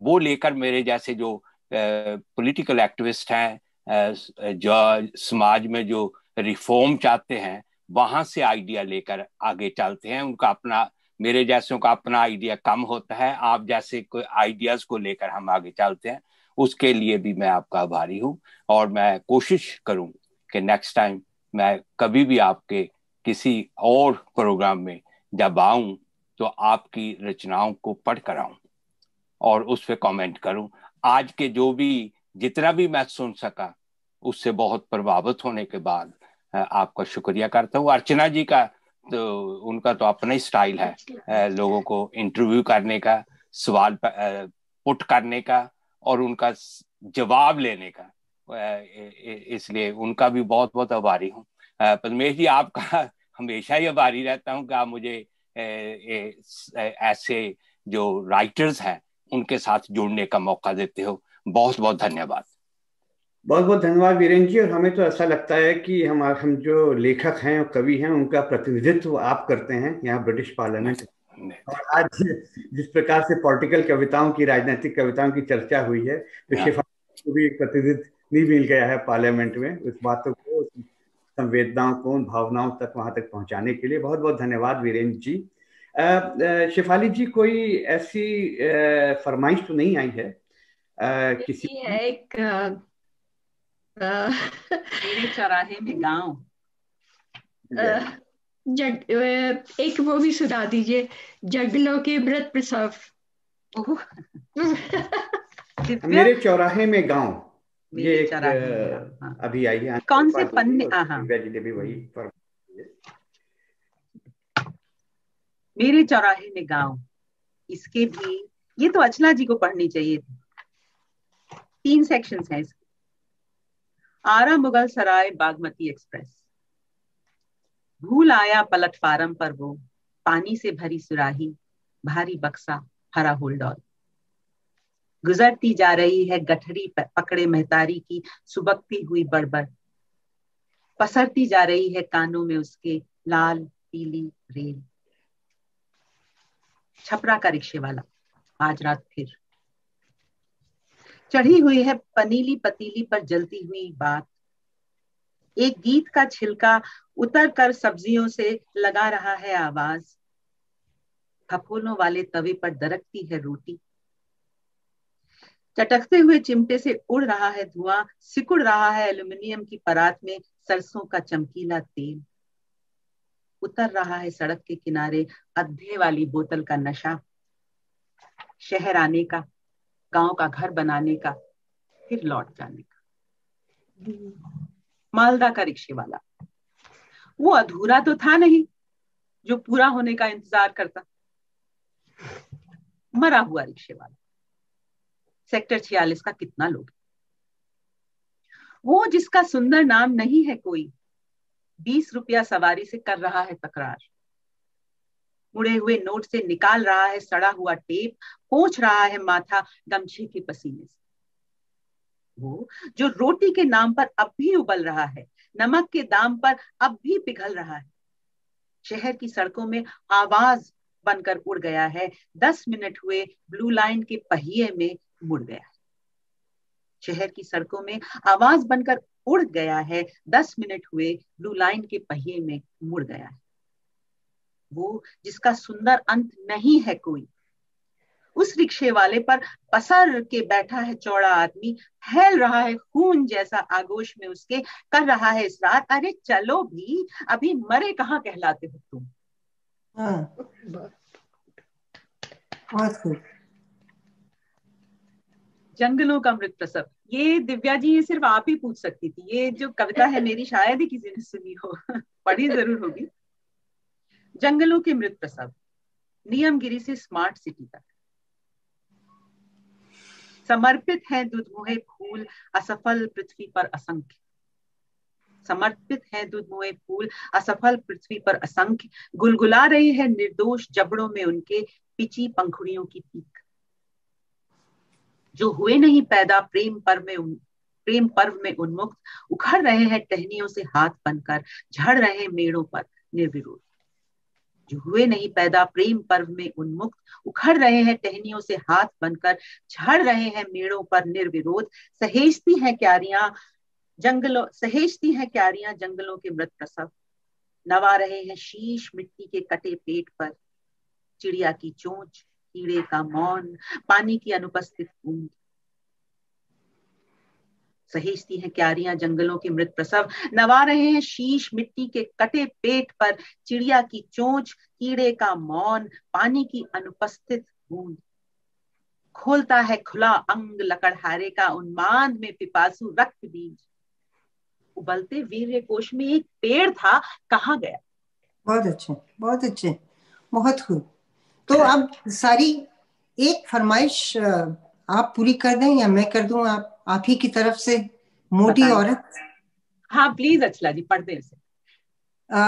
वो लेकर मेरे जैसे जो पॉलिटिकल एक्टिविस्ट हैं, जो समाज में जो रिफॉर्म चाहते हैं, वहां से आइडिया लेकर आगे चलते हैं। उनका अपना, मेरे जैसों का अपना आइडिया कम होता है, आप जैसे कोई आइडियाज को लेकर हम आगे चलते हैं। उसके लिए भी मैं आपका आभारी हूं और मैं कोशिश करूं कि नेक्स्ट टाइम मैं कभी भी आपके किसी और प्रोग्राम में जब आऊं तो आपकी रचनाओं को पढ़ कर आऊं और उस पर कमेंट करूं। आज के जो भी जितना भी मैं सुन सका उससे बहुत प्रभावित होने के बाद आपका शुक्रिया करता हूं। अर्चना जी का तो उनका तो अपना ही स्टाइल है लोगों को इंटरव्यू करने का, सवाल पुट करने का और उनका जवाब लेने का, इसलिए उनका भी बहुत बहुत आभारी हूँ। पद्मेश जी, आपका हमेशा ही आभारी रहता हूँ कि आप मुझे ऐसे जो राइटर्स हैं उनके साथ जुड़ने का मौका देते हो। बहुत बहुत धन्यवाद। बहुत बहुत धन्यवाद वीरेंद्र जी। और हमें तो ऐसा लगता है कि हम जो लेखक हैं और कवि हैं उनका प्रतिनिधित्व आप करते हैं यहाँ ब्रिटिश पार्लियामेंट। और आज जिस प्रकार से पॉलिटिकल कविताओं की, राजनीतिक कविताओं की चर्चा हुई है, तो शेफाली को भी प्रतिनिधि नहीं मिल गया है पार्लियामेंट में, उस बातों को, संवेदनाओं को, भावनाओं तक वहां तक पहुंचाने के लिए बहुत बहुत धन्यवाद वीरेंद्र जी। शेफाली जी, कोई ऐसी फरमाइश तो नहीं आई है किसी है? एक मेरे चौराहे में गांव, एक वो भी सुना दीजिए, जंगलों के मृत प्रसव। मेरे चौराहे में गांव, ये एक हाँ। अभी आई है, कौन से पन्ने? भी वही मेरे चौराहे में गांव, इसके भी, ये तो अचला जी को पढ़नी चाहिए थी। 3 सेक्शंस हैं इसके। आरा मुगल सराय बागमती एक्सप्रेस, भूल आया प्लेटफार्म पर वो, पानी से भरी सुराही, भारी बक्सा, हरा होल्डॉल, गुजरती जा रही है गठरी पकड़े महतारी की सुबकती हुई बड़बड़, पसरती जा रही है कानों में उसके लाल पीली रेल। छपरा का रिक्शे वाला, आज रात फिर, चढ़ी हुई है पनीली पतीली पर जलती हुई बात, एक गीत का छिलका उतर कर सब्जियों से लगा रहा है आवाज, फफोलों वाले तवे पर दरकती है रोटी, चटकते हुए चिमटे से उड़ रहा है धुआं, सिकुड़ रहा है एल्युमिनियम की परात में सरसों का चमकीला तेल, उतर रहा है सड़क के किनारे अद्धे वाली बोतल का नशा, शहर आने का, गांव का घर बनाने का, फिर लौट जाने का। मालदा का रिक्शे वाला, वो अधूरा तो था नहीं जो पूरा होने का इंतजार करता। मरा हुआ रिक्शे वाला, सेक्टर 46 का कितना लोग, वो जिसका सुंदर नाम नहीं है कोई, 20 रुपया सवारी से कर रहा है तकरार, मुड़े हुए नोट से निकाल रहा है सड़ा हुआ टेप, पोंछ रहा है माथा गमछे के पसीने से, वो जो रोटी के नाम पर अब भी उबल रहा है, नमक के दाम पर अब भी पिघल रहा है, शहर की सड़कों में आवाज बनकर उड़ गया है, 10 मिनट हुए ब्लू लाइन के पहिए में मुड़ गया है। शहर की सड़कों में आवाज बनकर उड़ गया है, 10 मिनट हुए ब्लू लाइन के पहिए में मुड़ गया है। वो जिसका सुंदर अंत नहीं है कोई, उस रिक्शे वाले पर पसर के बैठा है चौड़ा आदमी, फैल रहा है खून जैसा आगोश में उसके, कर रहा है इसरार, अरे चलो भी, अभी मरे कहाँ कहलाते हो तुम। बहुत खूब। जंगलों का मृत प्रसव, ये दिव्या जी ये सिर्फ आप ही पूछ सकती थी, ये जो कविता है मेरी शायद ही किसी ने सुनी हो, पढ़ी जरूर होगी। जंगलों के मृत प्रसव, नियमगिरी से स्मार्ट सिटी तक, समर्पित है दुधमुहे फूल असफल पृथ्वी पर असंख्य, समर्पित है दुधमुहे फूल असफल पृथ्वी पर असंख्य, गुलगुला रहे हैं निर्दोष जबड़ों में उनके पिची पंखुड़ियों की पीक, जो हुए नहीं पैदा प्रेम पर्व में उन्मुक्त, उखड़ रहे हैं टहनियों से हाथ बनकर, झड़ रहे मेड़ों पर निर्विरोध, जो हुए नहीं पैदा प्रेम पर्व में उन्मुक्त, उखड़ रहे हैं टहनियों से हाथ बनकर, झड़ रहे हैं मेड़ों पर निर्विरोध, सहेजती हैं क्यारियां जंगलों के मृत प्रसव, नवा रहे हैं शीश मिट्टी के कटे पेट पर, चिड़िया की चोंच, कीड़े का मौन, पानी की अनुपस्थित बूंद, सहेजती हैं क्यारियां जंगलों के मृत प्रसव, नवा रहे हैं शीश मिट्टी के कटे पेट पर, चिड़िया की चोंच, कीड़े का मौन, पानी की अनुपस्थित बूंद, खोलता है खुला अंग लकड़हारे का उन्माद में पिपासु रक्त बीज, उबलते वीर्य कोश में एक पेड़ था, कहाँ गया। बहुत अच्छे, बहुत अच्छे, बहुत खूब। तो अब सारी एक फरमाइश आप पूरी कर दें या मैं कर दूं, आप ही की तरफ से, मोटी औरत। हाँ प्लीज अचला जी पढ़ दें इसे।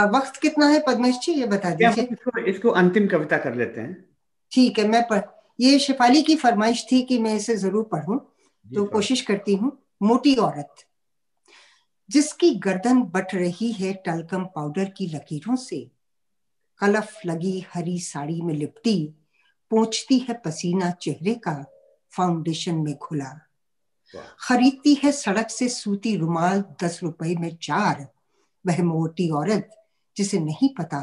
वक्त कितना है पद्मेश जी ये बता दीजिए। इसको अंतिम कविता कर लेते हैं। ठीक है, ये शेफाली की फरमाइश थी कि मैं इसे जरूर पढ़ूं, तो कोशिश करती हूँ। मोटी औरत, जिसकी गर्दन बट रही है टल्कम पाउडर की लकीरों से, कलफ लगी हरी साड़ी में लिपटी, पोंछती है पसीना चेहरे का फाउंडेशन में घुला, खरीदती है सड़क से सूती रुमाल 10 रुपए में 4, वह मोटी औरत जिसे नहीं पता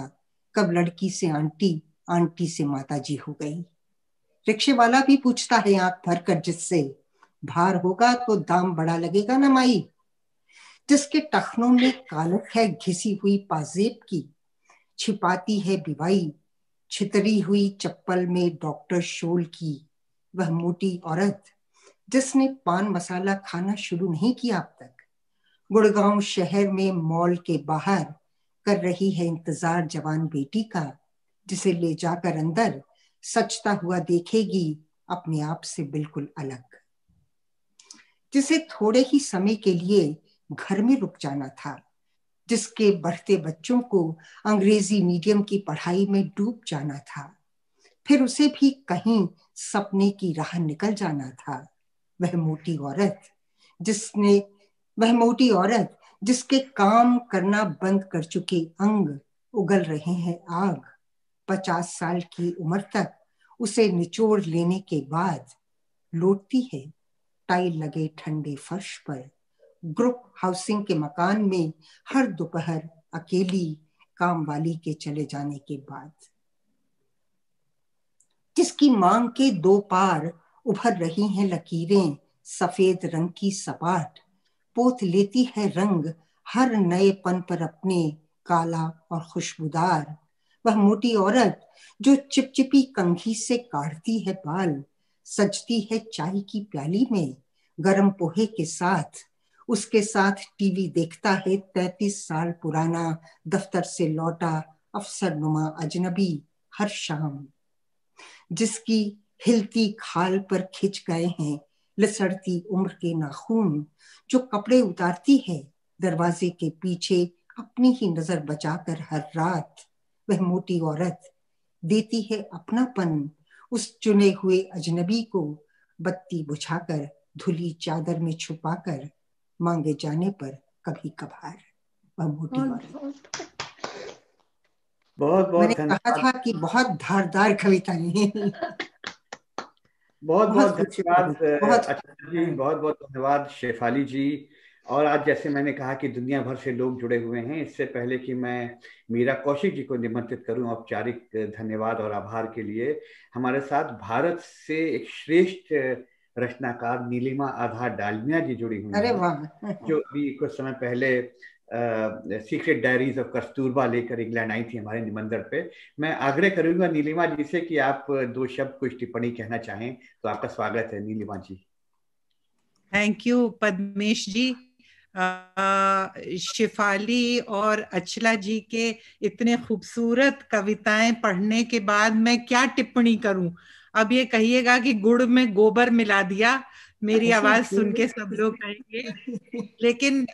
कब लड़की से आंटी, आंटी से माताजी हो गई। रिक्शे वाला भी पूछता है आंख भर कर जिससे, भार होगा तो दाम बड़ा लगेगा ना माई। जिसके टखनों में कालक है घिसी हुई पाजेब की, छिपाती है बिवाई छितरी हुई चप्पल में डॉक्टर शोल की, वह मोटी औरत जिसने पान मसाला खाना शुरू नहीं किया अब तक, गुड़गांव शहर में मॉल के बाहर कर रही है इंतजार जवान बेटी का, जिसे ले जाकर अंदर सचता हुआ देखेगी अपने आप से बिल्कुल अलग। जिसे थोड़े ही समय के लिए घर में रुक जाना था, जिसके बढ़ते बच्चों को अंग्रेजी मीडियम की पढ़ाई में डूब जाना था, फिर उसे भी कहीं सपने की राह निकल जाना था, वह मोटी औरत जिसके काम करना बंद कर चुके अंग उगल रहे हैं आग, 50 साल की उम्र तक उसे निचोड़ लेने के बाद लौटती है टाइल लगे ठंडे फर्श पर, ग्रुप हाउसिंग के मकान में हर दोपहर अकेली काम वाली के चले जाने के बाद। जिसकी मांग के 2 पार उभर रही हैं लकीरें, सफेद रंग की सपाट पोत लेती है रंग हर नए पन पर अपने काला और खुशबूदार, वह मोटी औरत जो चिपचिपी कंघी से काटती है बाल, सजती है चाय की प्याली में गरम पोहे के साथ, उसके साथ टीवी देखता है 33 साल पुराना दफ्तर से लौटा अफसर नुमा अजनबी हर शाम। जिसकी हिलती खाल पर खिंच गए हैं लसड़ती उम्र के नाखून, जो कपड़े उतारती है दरवाजे के पीछे अपनी ही नजर बचाकर हर रात, वह मोटी औरत देती है अपनापन उस चुने हुए अजनबी को, बत्ती बुझाकर धुली चादर में छुपाकर मांगे जाने पर कभी कभार, वह मोटी औरत। बहुत बहुत मैंने कहा था कि बहुत धारदार कविताएं हैं। बहुत बहुत धन्यवाद बहुत जी, बहुत बहुत धन्यवाद शेफाली जी। और आज जैसे मैंने कहा कि दुनिया भर से लोग जुड़े हुए हैं, इससे पहले कि मैं मीरा कौशिक जी को निमंत्रित करूं औपचारिक धन्यवाद और आभार के लिए, हमारे साथ भारत से एक श्रेष्ठ रचनाकार नीलिमा आधार डालमिया जी जुड़ी हुई हैं, जो अभी कुछ समय पहले सीक्रेट डायरीज ऑफ कस्तूरबा लेकर इंग्लैंड आई थी हमारे निमंत्रण पे। मैं आग्रह करूंगा नीलिमा जी से कि आप 2 शब्द कुछ टिप्पणी कहना चाहें तो आपका स्वागत है नीलिमा जी। थैंक यू पद्मेश जी। शिफाली और अचला जी के इतने खूबसूरत कविताएं पढ़ने के बाद मैं क्या टिप्पणी करूं। अब ये कहिएगा कि गुड़ में गोबर मिला दिया, मेरी आवाज सुन के सब लोग कहेंगे, लेकिन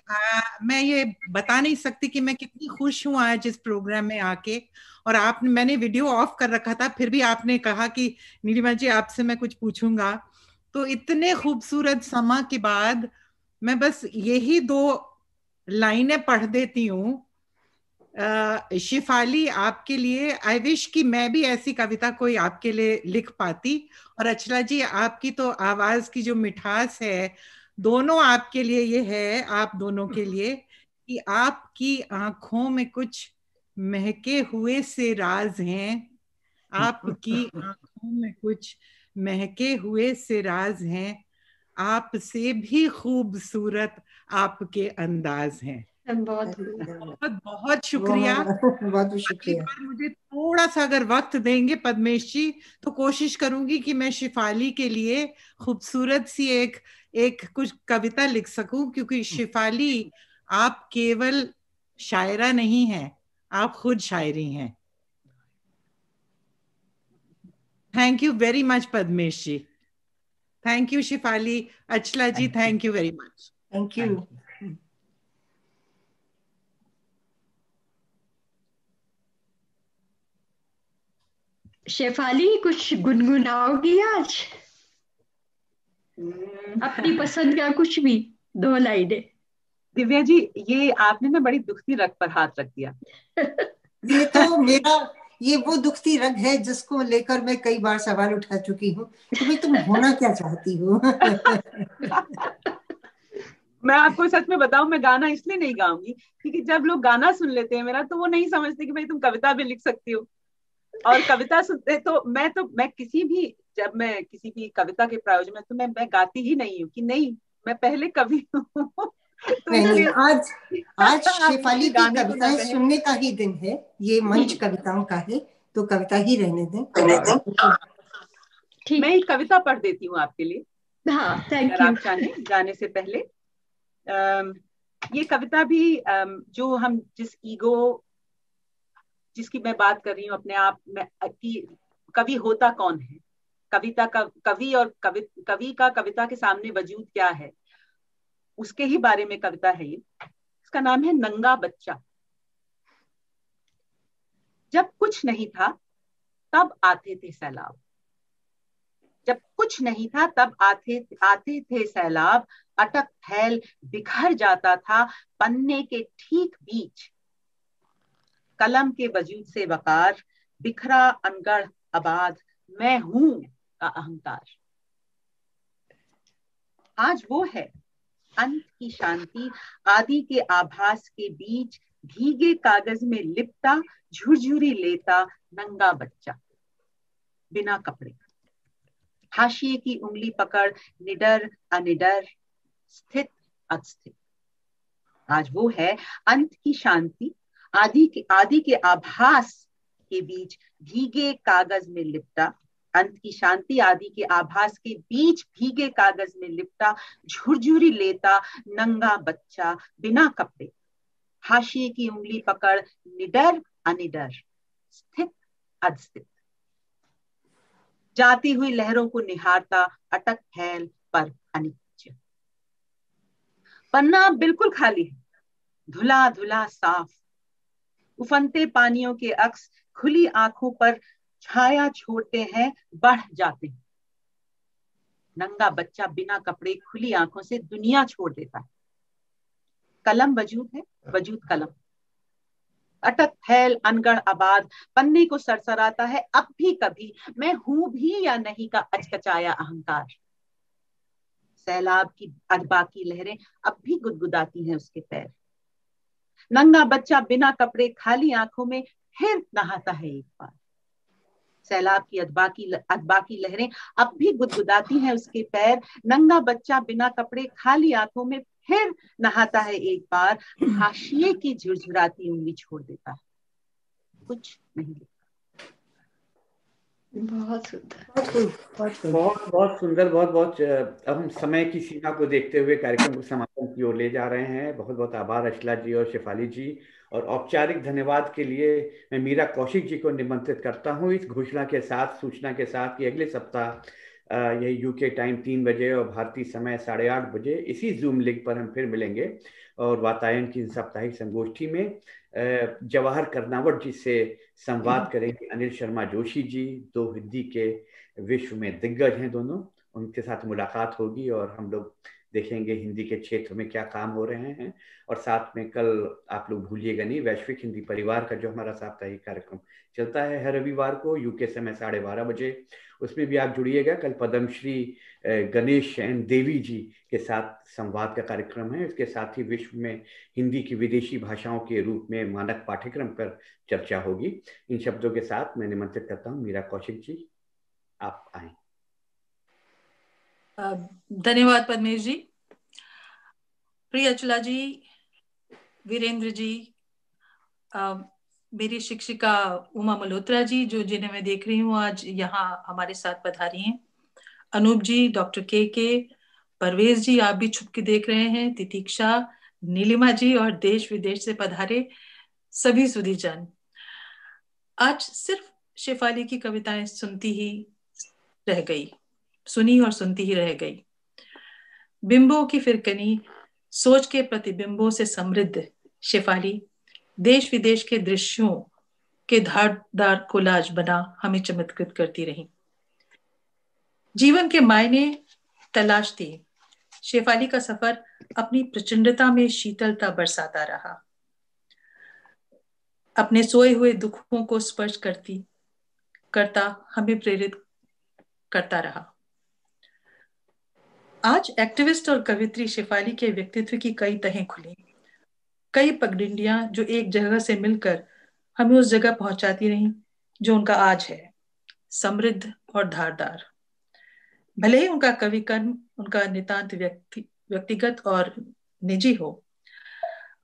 मैं ये बता नहीं सकती कि मैं कितनी खुश हूँ आज इस प्रोग्राम में आके। और आपने, मैंने वीडियो ऑफ कर रखा था, फिर भी आपने कहा कि नीलिमा जी आपसे मैं कुछ पूछूंगा, तो इतने खूबसूरत समा के बाद मैं बस यही 2 लाइनें पढ़ देती हूँ। शिफाली, आपके लिए आई विश कि मैं भी ऐसी कविता कोई आपके लिए लिख पाती। और अचला जी, आपकी तो आवाज की जो मिठास है, दोनों आपके लिए ये है, आप दोनों के लिए, कि आपकी आंखों में कुछ महके हुए से राज हैं, आपकी आंखों में कुछ महके हुए से राज हैं, आपसे भी खूबसूरत आपके अंदाज हैं। बहुत बहुत बहुत शुक्रिया। बहुत शुक्रिया। पर मुझे थोड़ा सा अगर वक्त देंगे पद्मेश जी, तो कोशिश करूंगी कि मैं शिफाली के लिए खूबसूरत सी एक कुछ कविता लिख सकूं, क्योंकि शिफाली, आप केवल शायरा नहीं हैं, आप खुद शायरी हैं। Thank you very much Padmesh ji. Thank you Shifali. Achala ji, thank you very much. Thank you. Shefali, कुछ गुनगुनाओगी आज? अपनी पसंद का कुछ भी, 2 लाइनें। दिव्या जी, ये आपने ना बड़ी दुखती रग पर हाथ रख दिया। ये तो ये वो दुखती रग है जिसको लेकर मैं कई बार सवाल उठा चुकी हूँ कि भाई तुम होना क्या चाहती हो। मैं आपको सच में बताऊं, मैं गाना इसलिए नहीं गाऊंगी क्योंकि जब लोग गाना सुन लेते हैं मेरा, तो वो नहीं समझते कि भाई तुम कविता भी लिख सकती हो। और कविता सुनते तो मैं किसी भी, जब मैं किसी भी कविता के प्रायोजन में, तो मैं गाती ही नहीं हूँ कि नहीं मैं पहले कवि हूँ। तो नहीं नहीं, इसलिए आज आप शेफाली मुझे की गाने को ना कविताएं कहें। सुनने का ही दिन है, ये मंच कविताओं का है, तो कविता ही रहने दें। मैं एक कविता पढ़ देती हूँ आपके लिए, हाँ, थैंक अगर यू। आप चाहें जाने से पहले। ये कविता भी जो हम जिसकी मैं बात कर रही हूँ अपने आप में कि कवि होता कौन है, कविता का कवि और कवि का कविता के सामने वजूद क्या है, उसके ही बारे में कविता है ये। इसका नाम है नंगा बच्चा। जब कुछ नहीं था तब आते थे सैलाब, जब कुछ नहीं था तब आते थे सैलाब, अटक फैल बिखर जाता था पन्ने के ठीक बीच, कलम के वजूद से वकार, बिखरा अनगढ़ आबाद, मैं हूं का अहंकार। आज वो है अंत की शांति, आदि के आभास के बीच, भीगे कागज में लिपटा झुरझुरी लेता नंगा बच्चा, बिना कपड़े, हाशिए की उंगली पकड़, निडर अनिडर, स्थित अस्थित। आज वो है अंत की शांति, आदि के आभास के बीच, भीगे कागज में लिपटा, अंत की शांति आदि के आभास के बीच, भीगे कागज में लिपटा झुरझुरी लेता नंगा बच्चा, बिना कपड़े, हाशिए की उंगली पकड़, निडर अनिडर, स्थित अस्थित। जाती हुई लहरों को निहारता, अटक फैल पर अनिच्य। पन्ना बिल्कुल खाली है, धुला धुला साफ, उफनते पानियों के अक्स खुली आंखों पर छाया छोड़ते हैं, बढ़ जाते हैं। नंगा बच्चा बिना कपड़े खुली आंखों से दुनिया छोड़ देता है। कलम वजूद है, वजूद कलम, अटक फैल अनगढ़ आबाद, पन्ने को सरसराता है अब भी कभी, मैं हूं भी या नहीं का अचकचाया अहंकार। सैलाब की अदबाकी लहरें अब भी गुदगुदाती हैं उसके पैर। नंगा बच्चा बिना कपड़े खाली आंखों में फिर नहाता है एक बार। सैलाब की अदबाकी लहरें अब भी गुदगुदाती हैं उसके पैर। नंगा बच्चा बिना कपड़े खाली आंखों में फिर नहाता है एक बार, हाशिए की झुरझुराती उंगली छोड़ देता है, कुछ नहीं लिखता। बहुत सुंदर, बहुत सुंदर, बहुत। अब हम समय की सीमा को देखते हुए कार्यक्रम को समापन की ओर ले जा रहे हैं। बहुत बहुत आभार अचला जी और शेफाली जी, और औपचारिक धन्यवाद के लिए मैं मीरा कौशिक जी को निमंत्रित करता हूं इस घोषणा के साथ, सूचना के साथ कि अगले सप्ताह यही यूके टाइम 3 बजे और भारतीय समय 8:30 बजे इसी जूम लिंक पर हम फिर मिलेंगे और वातायन की साप्ताहिक संगोष्ठी में जवाहर कर्नावट जी से संवाद करेंगे अनिल शर्मा जोशी जी, 2 हिंदी के विश्व में दिग्गज हैं दोनों। उनके साथ मुलाकात होगी और हम लोग देखेंगे हिंदी के क्षेत्र में क्या काम हो रहे हैं। और साथ में कल आप लोग भूलिएगा नहीं, वैश्विक हिंदी परिवार का जो हमारा साप्ताहिक कार्यक्रम चलता है हर रविवार को यूके समय 12:30 बजे, उसमें भी आप जुड़िएगा। कल पद्मश्री गणेश एन देवी जी के साथ संवाद का कार्यक्रम है। इसके साथ ही विश्व में हिंदी की विदेशी भाषाओं के रूप में मानक पाठ्यक्रम पर चर्चा होगी। इन शब्दों के साथ मैं निमंत्रित करता हूँ मीरा कौशिक जी, आप आए। धन्यवाद पद्मेश जी। प्रिय अचला जी, वीरेंद्र जी, मेरी शिक्षिका उमा मल्होत्रा जी, जिन्हें मैं देख रही हूँ आज यहाँ हमारे साथ पधारी हैं, अनूप जी, डॉक्टर के, परवेज जी, आप भी छुप के देख रहे हैं, तितीक्षा, नीलिमा जी, और देश विदेश से पधारे सभी सुधीजन। आज सिर्फ शेफाली की कविताएं सुनी और सुनती ही रह गई। बिंबों की फिरकनी, सोच के प्रतिबिंबों से समृद्ध शेफाली देश विदेश के दृश्यों के धारदार कोलाज बना हमें चमत्कृत करती रही। जीवन के मायने तलाशती शेफाली का सफर अपनी प्रचंडता में शीतलता बरसाता रहा, अपने सोए हुए दुखों को स्पर्श करता हमें प्रेरित करता रहा। आज एक्टिविस्ट और कवित्री शेफाली के व्यक्तित्व की कई तहें खुली, कई पगडंडियां जो एक जगह से मिलकर हमें उस जगह पहुंचाती रहीं जो उनका आज है, समृद्ध और धारदार। भले ही उनका कवि कर्म उनका नितांत व्यक्तिगत और निजी हो,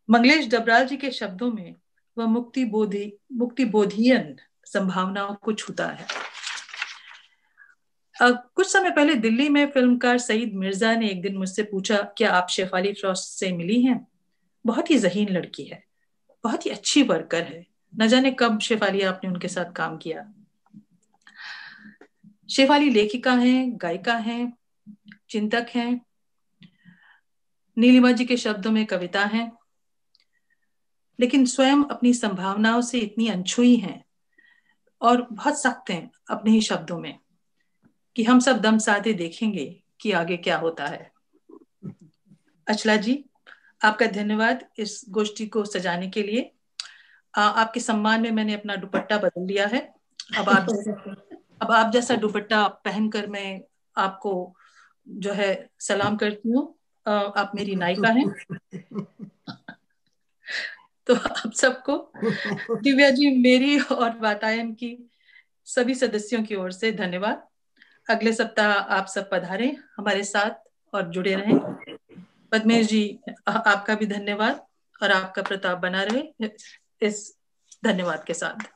मंगलेश डबराल जी के शब्दों में वह मुक्तिबोधियन संभावनाओं को छूता है। कुछ समय पहले दिल्ली में फिल्मकार सईद मिर्जा ने एक दिन मुझसे पूछा, क्या आप शेफाली फ्रॉस्ट से मिली हैं? बहुत ही ज़हीन लड़की है, बहुत ही अच्छी वर्कर है, न जाने कब शेफाली आपने उनके साथ काम किया। शेफाली लेखिका हैं, गायिका हैं, चिंतक हैं, नीलिमा जी के शब्दों में कविता है, लेकिन स्वयं अपनी संभावनाओं से इतनी अनछुई हैं और बहुत सख्त हैं अपने ही शब्दों में कि हम सब दम साधे देखेंगे कि आगे क्या होता है। अचला जी, आपका धन्यवाद इस गोष्ठी को सजाने के लिए। आपके सम्मान में मैंने अपना दुपट्टा बदल लिया है। अब आप जैसा दुपट्टा पहनकर मैं आपको जो है सलाम करती हूँ। आप मेरी नायिका हैं। तो आप सबको, दिव्या जी, मेरी और वातायन की सभी सदस्यों की ओर से धन्यवाद। अगले सप्ताह आप सब पधारें हमारे साथ और जुड़े रहें। पद्मेश जी, आपका भी धन्यवाद और आपका प्रताप बना रहे इस धन्यवाद के साथ।